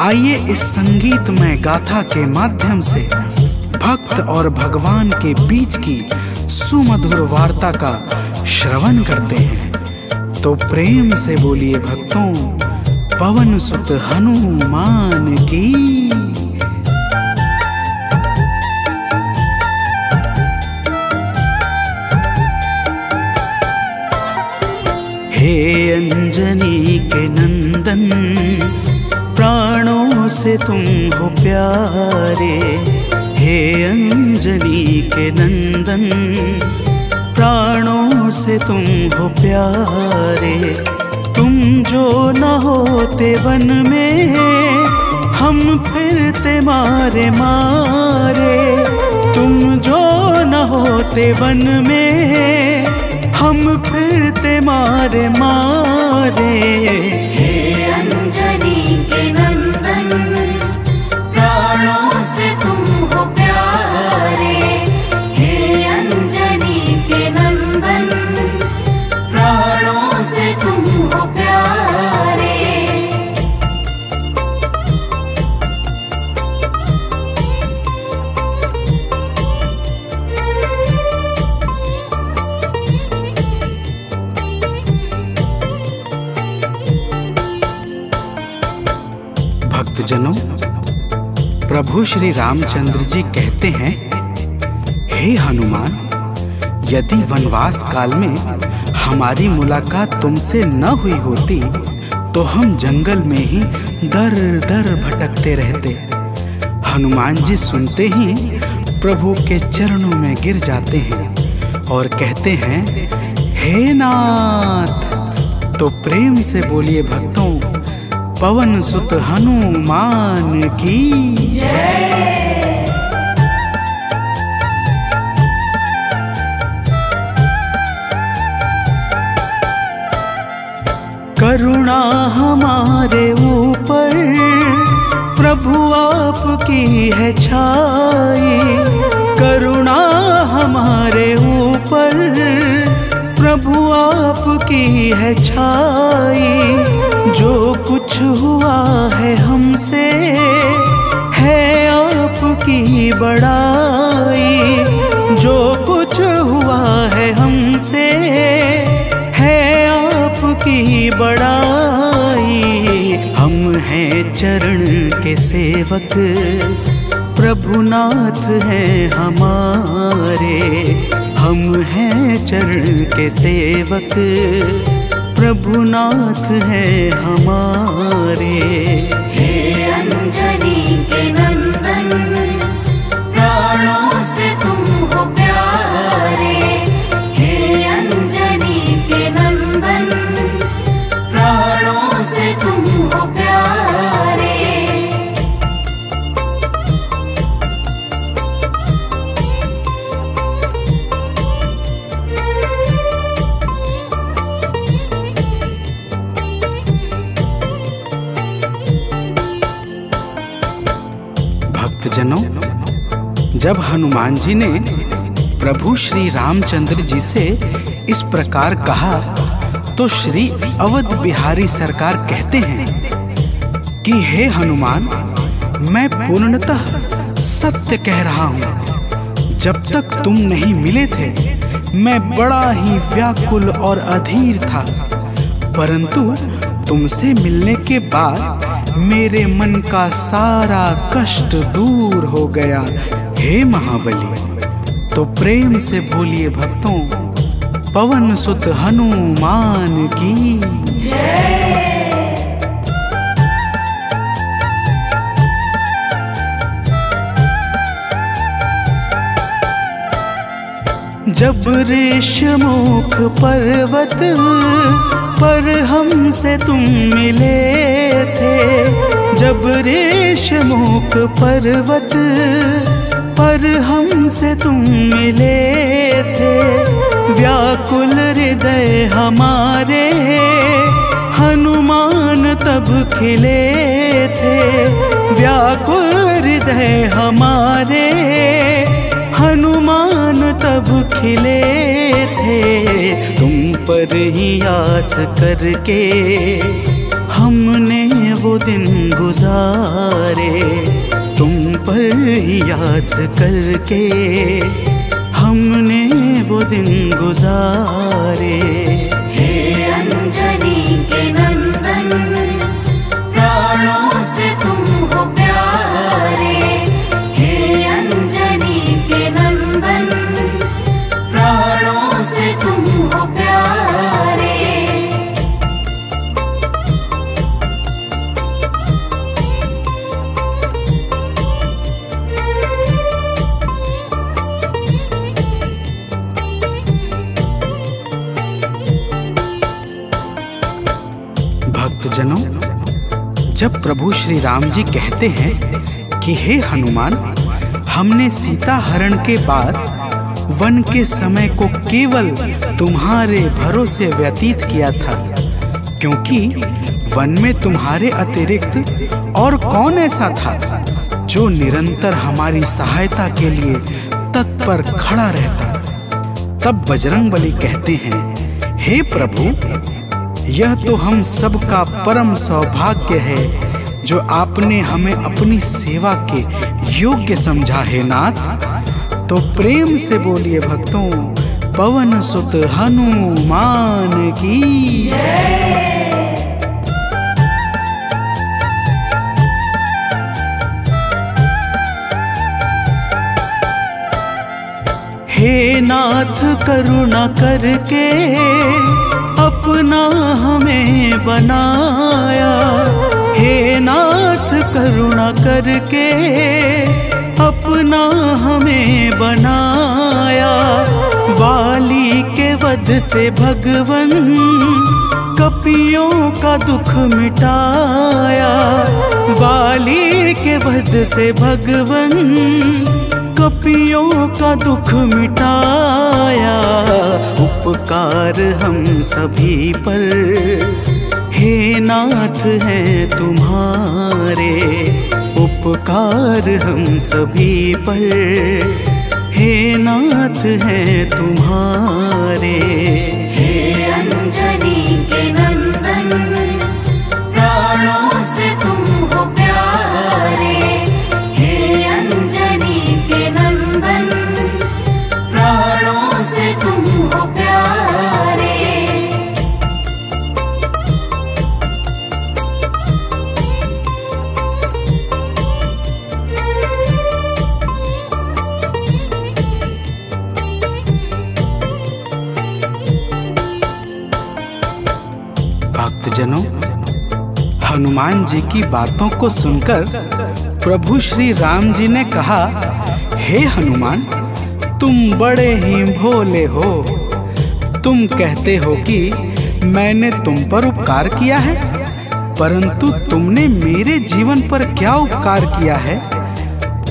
आइए इस संगीतमय गाथा के माध्यम से भक्त और भगवान के बीच की सुमधुर वार्ता का श्रवण करते हैं। तो प्रेम से बोलिए भक्तों, पवन सुत हनुमान की। हे अंजनी के नंदन, प्राणों से तुम हो प्यारे। हे अंजनी के नंदन, प्राणों से तुम हो प्यारे। तुम जो न होते वन में, हम फिरते मारे मारे, तुम जो न होते वन में, हम फिरते मारे मारे। हे अंजनी के नंदन, प्राणों से तुम हो प्यारे। हे अंजनी के नंदन, प्राणों से तुम हो प्यारे। भक्तजनों, प्रभु श्री रामचंद्र जी कहते हैं, हे हनुमान, यदि वनवास काल में हमारी मुलाकात तुमसे न हुई होती तो हम जंगल में ही दर दर भटकते रहते। हनुमान जी सुनते ही प्रभु के चरणों में गिर जाते हैं और कहते हैं, हे नाथ। तो प्रेम से बोलिए भक्तों, पवन सुत हनुमान की जय। करुणा हमारे ऊपर प्रभु आपकी है छाई, करुणा हमारे ऊपर प्रभु आपकी है छाई। जो कुछ हुआ है हमसे है आपकी बड़ाई, जो कुछ हुआ है हमसे है आपकी बड़ाई। हम हैं चरण के सेवक, प्रभुनाथ हैं हमारे। हम हैं चरण के सेवक, प्रभुनाथ हैं हमारे। हे अंजनी के नंदन, प्राणों से तुम हो प्यारे। हे अंजनी के नंदन, प्राणों से तुम हो प्यारे। भक्तजनों, जब हनुमान जी ने प्रभु श्री रामचंद्र जी से इस प्रकार कहा तो श्री अवध बिहारी सरकार कहते हैं कि हे हनुमान, मैं पूर्णतः सत्य कह रहा हूँ। जब तक तुम नहीं मिले थे मैं बड़ा ही व्याकुल और अधीर था, परंतु तुमसे मिलने के बाद मेरे मन का सारा कष्ट दूर हो गया। हे महाबली, तो प्रेम से बोलिए भक्तों, पवन सुत हनुमान की जय। जब ऋषमुख पर्वत पर हमसे तुम मिले थे, जब ऋषमुख पर्वत पर हमसे तुम मिले थे, व्याकुल हृदय हमारे हनुमान तब खिले थे। व्याकुल हृदय हमारे हनुमान तब खिले थे। तुम पर ही आस करके हमने वो दिन गुजारे, तुम पर ही आस करके हमने वो दिन गुजारे। हे अंजनी के नंदन, प्राणों से तुम हो प्यारे। हे अंजनी के नंदन, प्राणों से तुम हो प्यारे। भक्तजनों, जब प्रभु श्री राम जी कहते हैं कि हे हनुमान, हमने सीता हरण के बाद वन के समय को केवल तुम्हारे भरोसे व्यतीत किया था, क्योंकि वन में तुम्हारे अतिरिक्त और कौन ऐसा था जो निरंतर हमारी सहायता के लिए तत्पर खड़ा रहता। तब बजरंगबली कहते हैं, हे प्रभु, यह तो हम सबका परम सौभाग्य है जो आपने हमें अपनी सेवा के योग्य समझा है नाथ। तो प्रेम से बोलिए भक्तों, पवन सुत हनुमान की जय। हे नाथ करुणा करके अपना हमें बनाया, हे नाथ करुणा करके अपना हमें बनाया। वाली के वध से भगवन कपियों का दुख मिटाया, वाली के वध से भगवन कपियों का दुख मिटाया। उपकार हम सभी पर हे नाथ हैं तुम्हारे, उपकार हम सभी पर हे नाथ हैं तुम्हारे। हे अंजनी के नंदन, प्राणों से तुम हो प्यारे। हे अंजनी के नंदन, प्राणों से तुम हो प्यारे। भक्तजनों, हनुमान जी की बातों को सुनकर प्रभु श्री राम जी ने कहा, हे हनुमान, तुम बड़े ही भोले हो। तुम कहते हो कि मैंने तुम पर उपकार किया है, परंतु तुमने मेरे जीवन पर क्या उपकार किया है,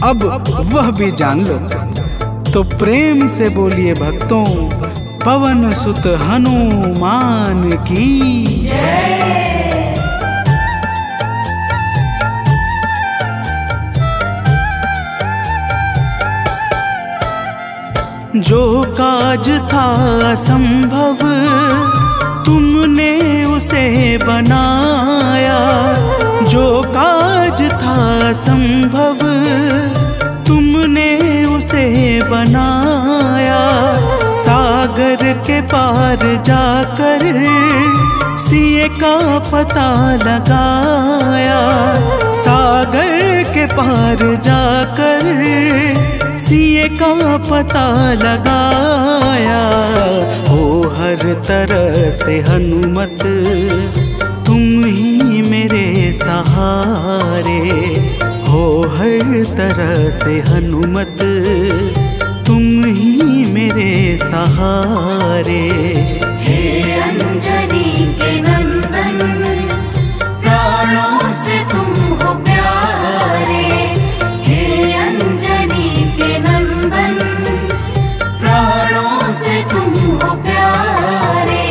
अब वह भी जान लो। तो प्रेम से बोलिए भक्तों, पवन सुत हनुमान की जय। जो काज था असंभव तुमने उसे बनाया, जो काज था असंभव तुमने उसे बनाया। सागर के पार जाकर सिए का पता लगाया, सागर के पार जाकर सिए का पता लगाया। हो हर तरह से हनुमत तुम ही मेरे सहारे, हो हर तरह से हनुमत तुम ही मेरे सहारे। हे अंजनी के नंदन, प्राणों से तुम हो प्यारे। हे अंजनी के नंदन, प्राणों से तुम हो प्यारे।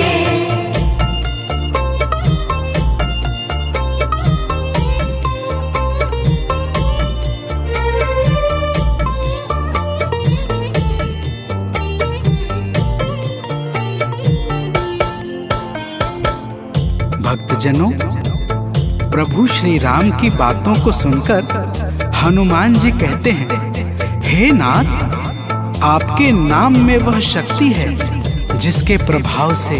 भक्तजनों, प्रभु श्री राम की बातों को सुनकर हनुमान जी कहते हैं, हे नाथ, आपके नाम में वह शक्ति है जिसके प्रभाव से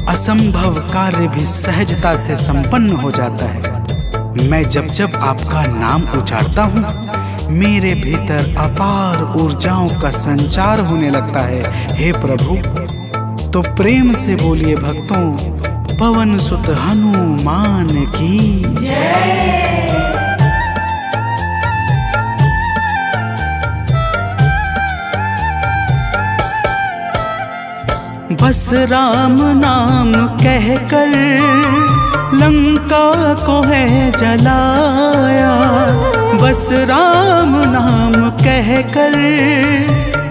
असंभव कार्य भी सहजता से संपन्न हो जाता है। मैं जब जब आपका नाम उच्चारता हूँ, मेरे भीतर अपार ऊर्जाओं का संचार होने लगता है। हे प्रभु, तो प्रेम से बोलिए भक्तों, पवन सुत हनुमान की जय। बस राम नाम कहकर लंका को है जलाया। बस राम नाम कहकर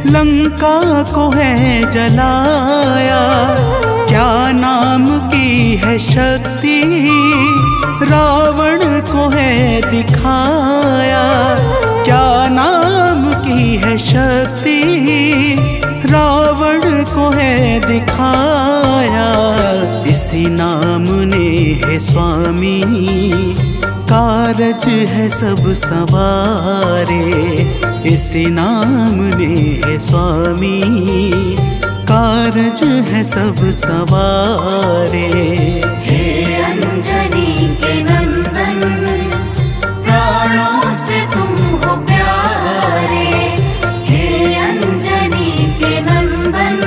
लंका को है जलाया। क्या नाम की है शक्ति रावण को है दिखाया। क्या नाम की है शक्ति रावण को है दिखाया। इसी नाम ने है स्वामी कारज है सब सवारे। इसी नाम ने है स्वामी कारज है सब सवारे। हे अंजनी के नंदन प्राणों से तुम हो प्यारे। हे अंजनी के नंदन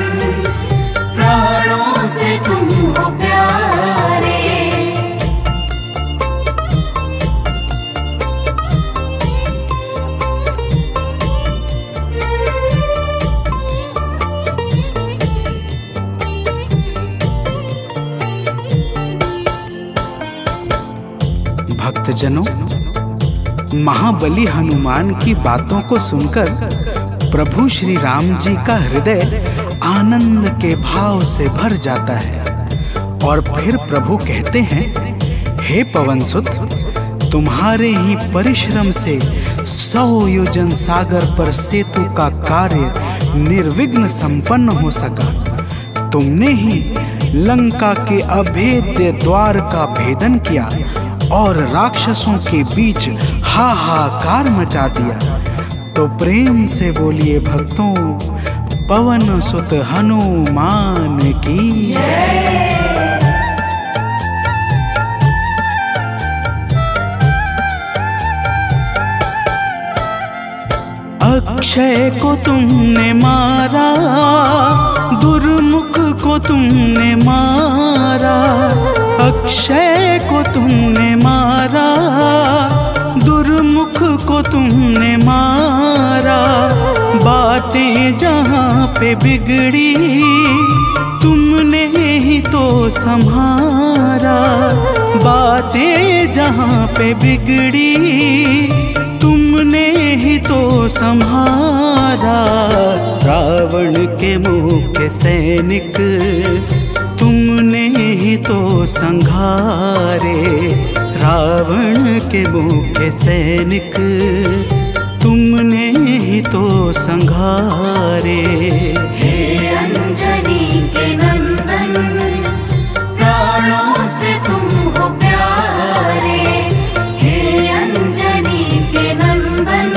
प्राणों से तुम हो प्यारे। भक्तजनों, महाबली हनुमान की बातों को सुनकर प्रभु श्री राम जी का हृदय आनंद के भाव से भर जाता है। और फिर प्रभु कहते हैं, हे पवनसुत, तुम्हारे ही परिश्रम से 100 योजन सागर पर सेतु का कार्य निर्विघ्न संपन्न हो सका। तुमने ही लंका के अभेद्य द्वार का भेदन किया और राक्षसों के बीच हाहाकार मचा दिया। तो प्रेम से बोलिए भक्तों, पवन सुत हनुमान की जय। अक्षय को तुमने मारा, दुर्मुख को तुमने मारा। अक्षय को तुमने मारा, दुर्मुख को तुमने मारा। बातें जहाँ पे बिगड़ी तुमने ही तो संभारा। बातें जहाँ पे बिगड़ी तुमने ही तो संभारा। रावण के मुख्य सैनिक तुमने ही तो संघारे। रावण के मुख्य सैनिक तुमने ही तो संघारे। हे अंजनी के नंदन प्राणों से तुम हो प्यारे। हे अंजनी के नंदन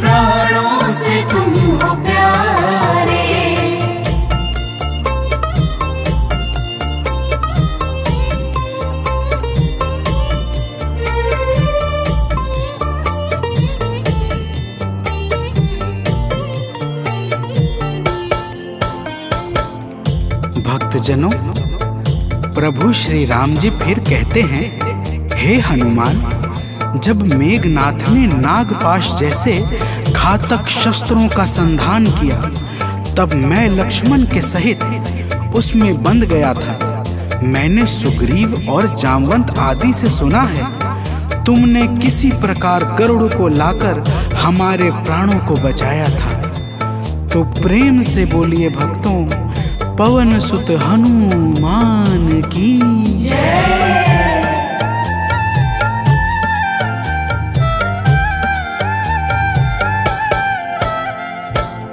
प्राणों से तुम हो प्यारे। भक्तजनों, प्रभु श्री राम जी फिर कहते हैं, हे हनुमान, जब मेघनाथ ने नागपाश जैसे घातक शस्त्रों का संधान किया, तब मैं लक्ष्मण के सहित उसमें बंध गया था। मैंने सुग्रीव और जामवंत आदि से सुना है, तुमने किसी प्रकार गरुड़ को लाकर हमारे प्राणों को बचाया था। तो प्रेम से बोलिए भक्तों, पवन सुत हनुमान की जय।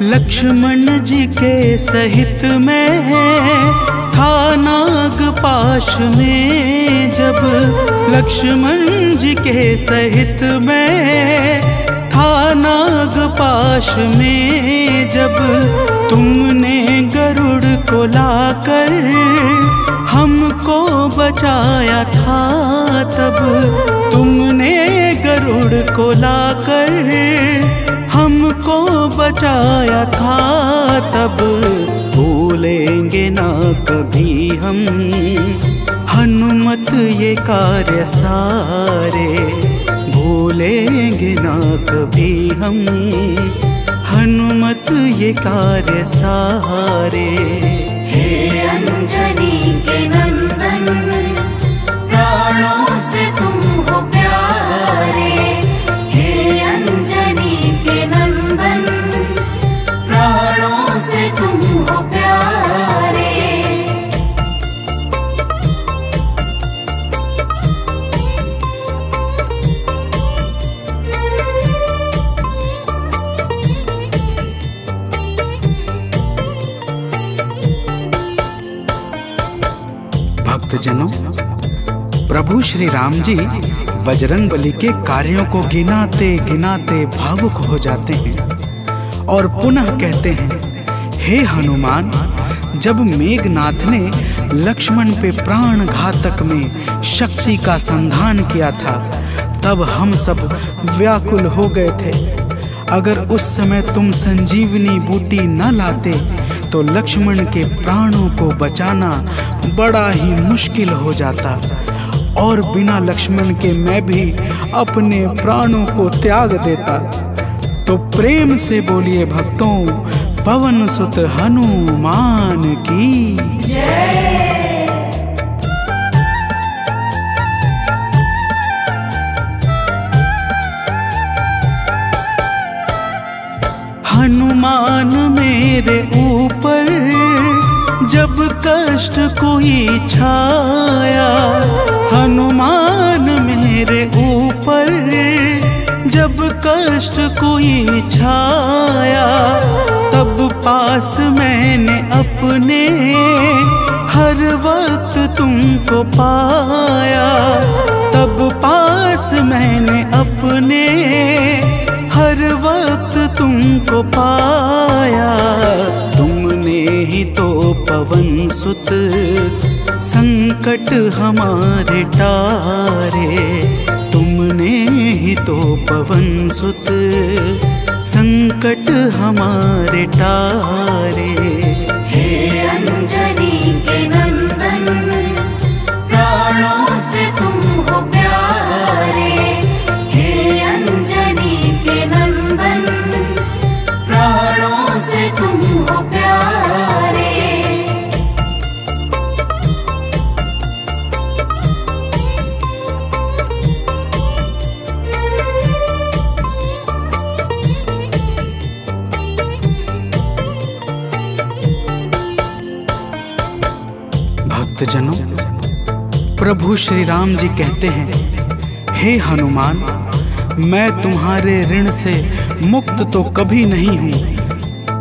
लक्ष्मण जी के सहित में था नागपाश में। जब लक्ष्मण जी के सहित में था नागपाश में। जब तुमने गरुड़ को लाकर हमको बचाया था, तब तुमने गरुड़ को लाकर हमको बचाया था। तब भूलेंगे ना कभी हम हनुमत ये कार्य सारे। भूलेंगे ना कभी हम हनुमत ये कार्य सारे। हे अंजनी के नंदन भक्तजनों, प्रभु श्री राम जी बजरंगबली के कार्यों को गिनाते गिनाते भावुक हो जाते हैं और पुनः कहते हैं, हे हनुमान, जब मेघनाथ ने लक्ष्मण पे प्राण घातक में शक्ति का संधान किया था तब हम सब व्याकुल हो गए थे। अगर उस समय तुम संजीवनी बूटी न लाते तो लक्ष्मण के प्राणों को बचाना बड़ा ही मुश्किल हो जाता और बिना लक्ष्मण के मैं भी अपने प्राणों को त्याग देता। तो प्रेम से बोलिए भक्तों, पवन सुत हनुमान की जय। हनुमान मेरे ऊपर जब कष्ट कोई छाया, हनुमान मेरे ऊपर जब कष्ट कोई छाया, तब पास मैंने अपने हर वक्त तुमको पाया, तब पास मैंने अपने हर वक्त तुमको पाया। तुमने ही तो पवन सुत संकट हमारे टारे, तुमने ही तो पवन सुत संकट हमारे टारे। हे अंजनी के नंदन, प्राणों से तुम हो प्यारे। हे अंजनी के नंदन, प्राणों से तुम हो प्यारे। भक्तजनों, प्रभु श्री राम जी कहते हैं, हे हनुमान, मैं तुम्हारे ऋण से मुक्त तो कभी नहीं हूँ,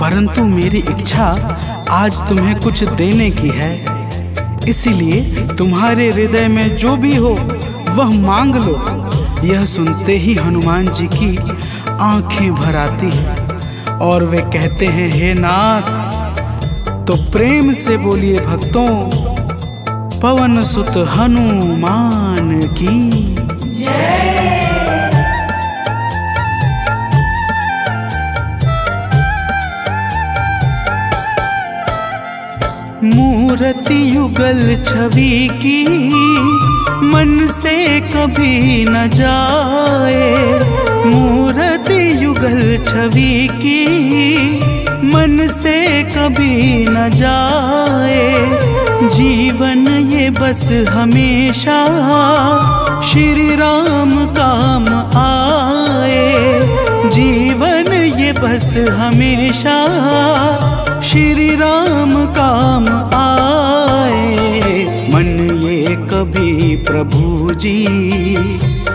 परंतु मेरी इच्छा आज तुम्हें कुछ देने की है। इसीलिए तुम्हारे हृदय में जो भी हो वह मांग लो। यह सुनते ही हनुमान जी की आंखें भर आती हैं और वे कहते हैं, हे नाथ। तो प्रेम से बोलिए भक्तों, पवन सुत हनुमान की जय। मूर्ति युगल छवि की मन से कभी न जाए, मूर्ति युगल छवि की मन से कभी न जाए। जीवन ये बस हमेशा श्री राम काम आए, जीवन ये बस हमेशा श्री राम काम आए। मन ये कभी प्रभु जी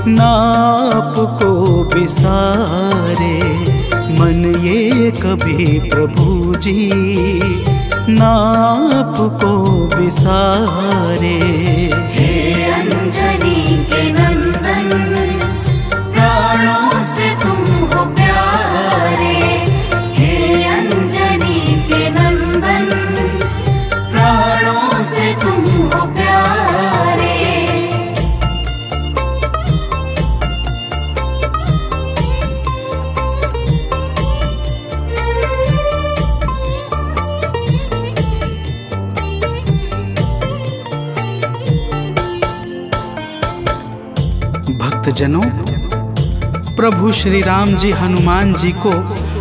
नाप को बिसारे, मन ये कभी प्रभु जी नाप को बिसारे। हे अंजनी के नंदन, प्राणों से तुम हो प्यारे। हे अंजनी के नंदन, प्राणों से तुम हो प्यारे। भक्तजनों, प्रभु श्री राम जी हनुमान जी को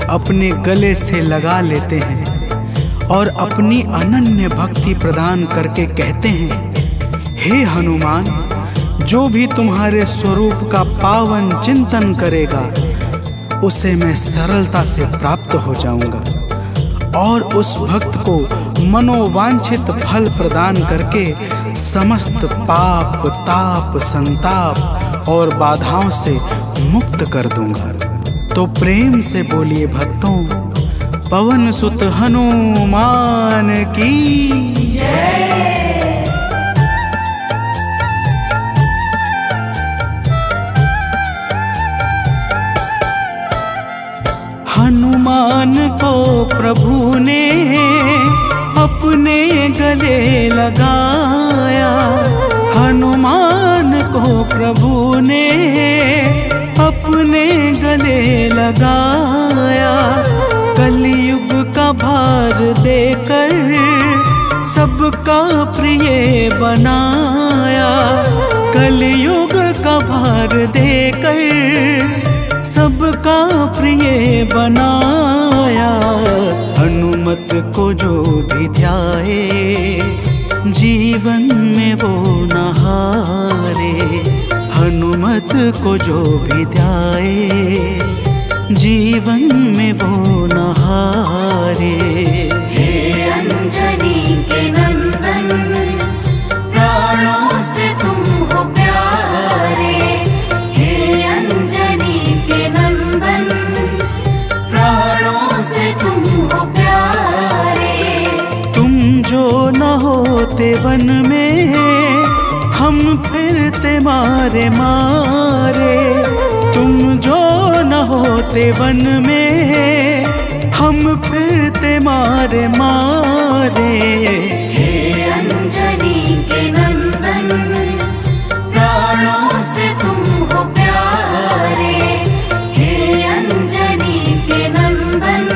अपने गले से लगा लेते हैं और अपनी अनन्य भक्ति प्रदान करके कहते हैं, हे हनुमान, जो भी तुम्हारे स्वरूप का पावन चिंतन करेगा उसे मैं सरलता से प्राप्त हो जाऊंगा और उस भक्त को मनोवांछित फल प्रदान करके समस्त पाप, ताप, संताप और बाधाओं से मुक्त कर दूंगा। तो प्रेम से बोलिए भक्तों, पवन सुत हनुमान की जय। गले लगाया, हनुमान को प्रभु ने अपने गले लगाया। कलयुग का भार देकर सबका प्रिय बनाया, कलयुग का भार देकर सबका प्रिय बनाया। हनुमत को जो भी ध्याए जीवन में वो न हारे, हनुमत को जो भी ध्याए जीवन में वो न हारे। हे अंजनी के नंदन, प्राणों से तुम हो प्यारे। हे अंजनी के नंदन, प्राणों से तुम हो प्यारे। तुम जो न होते वन में हम फिरते मारे मारे, तुम जो न होते वन में हम फिरते मारे मारे। हे अंजनी के नंदन, प्राणों से तुम हो प्यारे। हे अंजनी के नंदन,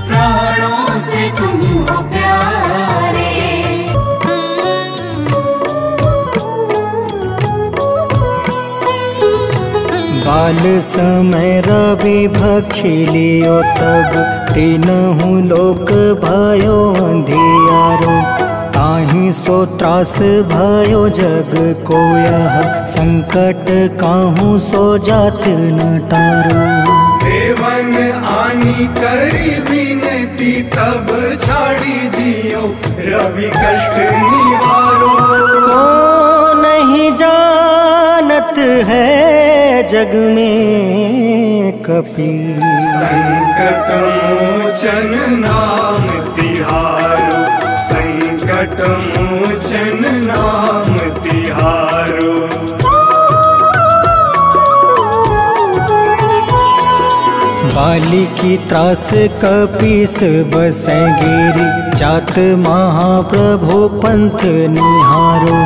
प्राणों से तुम हो प्यारे। बाल समय रवि भक्षी लियो तब, तीनहु लोक भयो अंधियारो। ताहि सो त्रास भयो जग को यह, संकट काहू सो जात न टारो। देवन आनी करी विनती तब छाड़ी दियो, रवि कष्ट निवारो। को नहीं जानत है जग में कपि, संकट मोचन नाम तिहारो, संकट मोचन नाम तिहारो। बाली की त्रास कपीस बसै गिरी, जात महाप्रभु पंथ निहारो।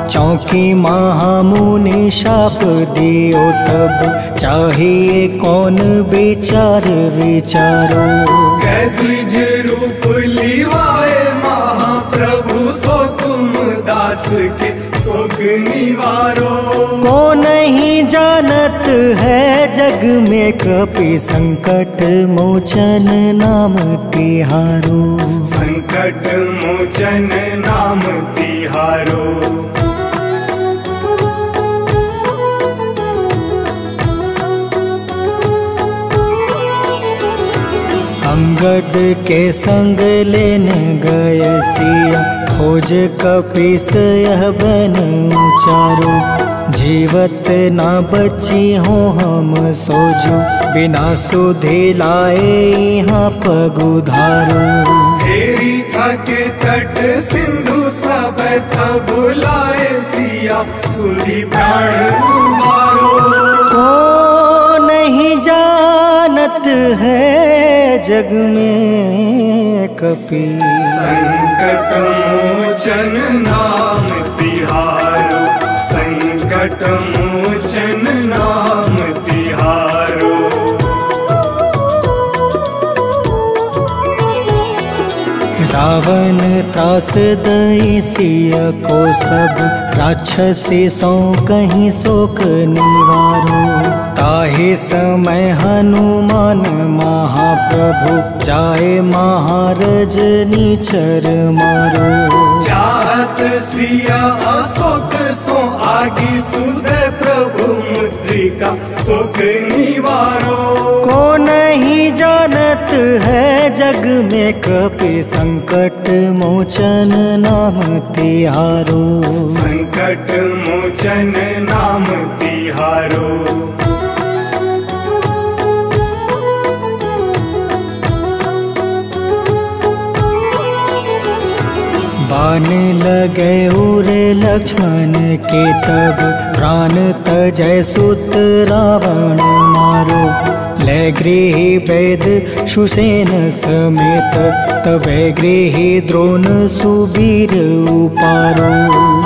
चौकी महामुनि शाप दियो तब, चाहिए कौन विचार विचारो। कैद्विज रूप लिवाए महाप्रभु, सो तुम दास के शोक निवारो। को नहीं जानत है जग में कपि, संकट मोचन नाम तिहारो। संकट मोचन नाम तिहारो। अंगद के संग लेने गए सिया, खोज कपीस यह बन उचारो। जीवत ना बची हो हम सोजो, बिना सुधि लाए यहाँ पग उधारो। तेरी थके तट सिंधु सब तब लाए सिया, सुधि प्राण तुम्हारो। को नहीं जानत है जग में कपि, संकट मोचन नाम तिहारो, संकट मोचन नाम तिहारो। रावण त्रास दई सिया को सब, राक्षसी सो कहीं शोक निवारो। ताहि समय हनुमान महाप्रभु, जाए महारज नीचर मारो। चाहत सिया अशोक सो आगी, सुधे प्रभु मुद्रिका शोक निवारो। को नहीं जानत है जग में कपि, संकट मोचन नाम तिहारो। संकट मोचन नाम तिहारो। बाण लगे उरे लक्ष्मण के तब प्राण तजय सुत रावण मारो। ले गृही वैद सुसेन समेत तबे गृही द्रोण सुबीर उपारो।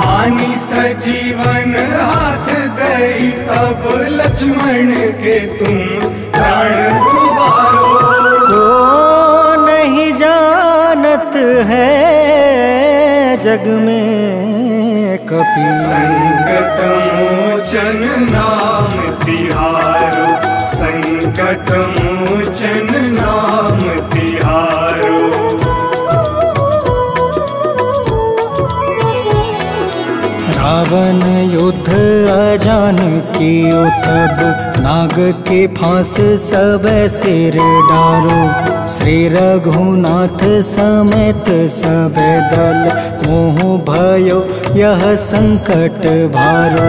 आनी सजीवन हाथ दई तब लक्ष्मण के तुम प्राण उबारो। को नहीं जानत है जग में कपि संकट मोचन नाम तिहारो। संकट मोचन नाम तिहारो। रावण युद्ध अजान कियो तब नाग के फांस सब सिर डारो। श्री रघुनाथ समेत सब दल मोह भयो यह संकट भारो।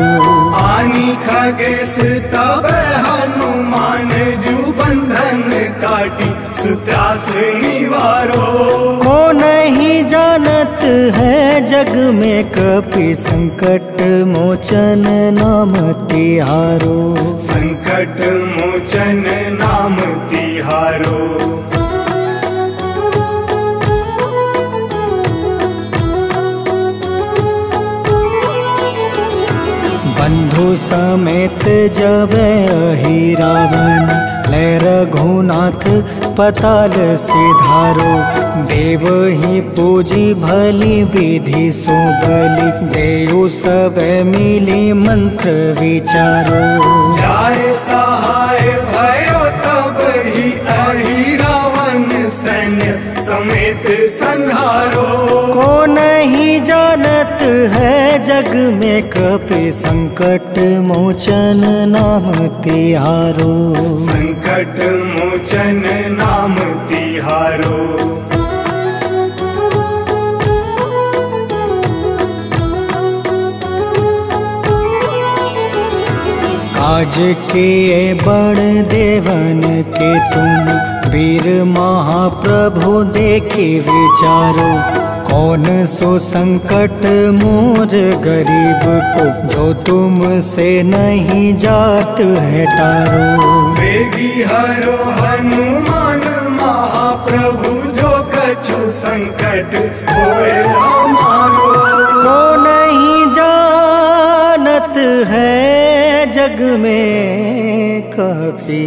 आनी खगेश तब हनुमान जू बंधन काटी सुत्रास निवारो। को नहीं जानत है जग में कपि संकट मोचन नाम तिहारो। संकट मोचन नाम तिहारो। बंधु समेत जब अहि रावण ले रघुनाथ पताल सिधारो। देव ही पूजी भली विधि सो बलि देव सब मिली मंत्र विचारो। जाय सहाय भयो तब ही अहि रावण सैन्य समेत संहारो। को नहीं जानत है जग में कपि संकट मोचन नाम तिहारो। संकट मोचन नाम तिहारो। काज किए बड़ देवन के तुम वीर महाप्रभु देखे विचारो। कौन सो संकट मोर गरीब को जो तुम से नहीं जात है टारो। वेगी हरो हनुमान महाप्रभु जो कछु संकट होए हमारो। को नहीं जानत है जग में कपि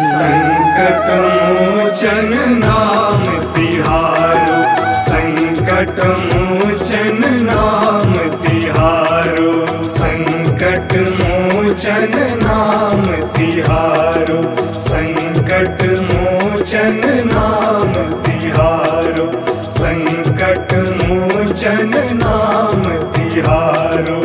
संकट मोचन नाम तिहारो। संकट मोचन नाम तिहारो। संकट मोचन नाम तिहारो। संकट मोचन नाम तिहारो। संकट मोचन नाम तिहारो।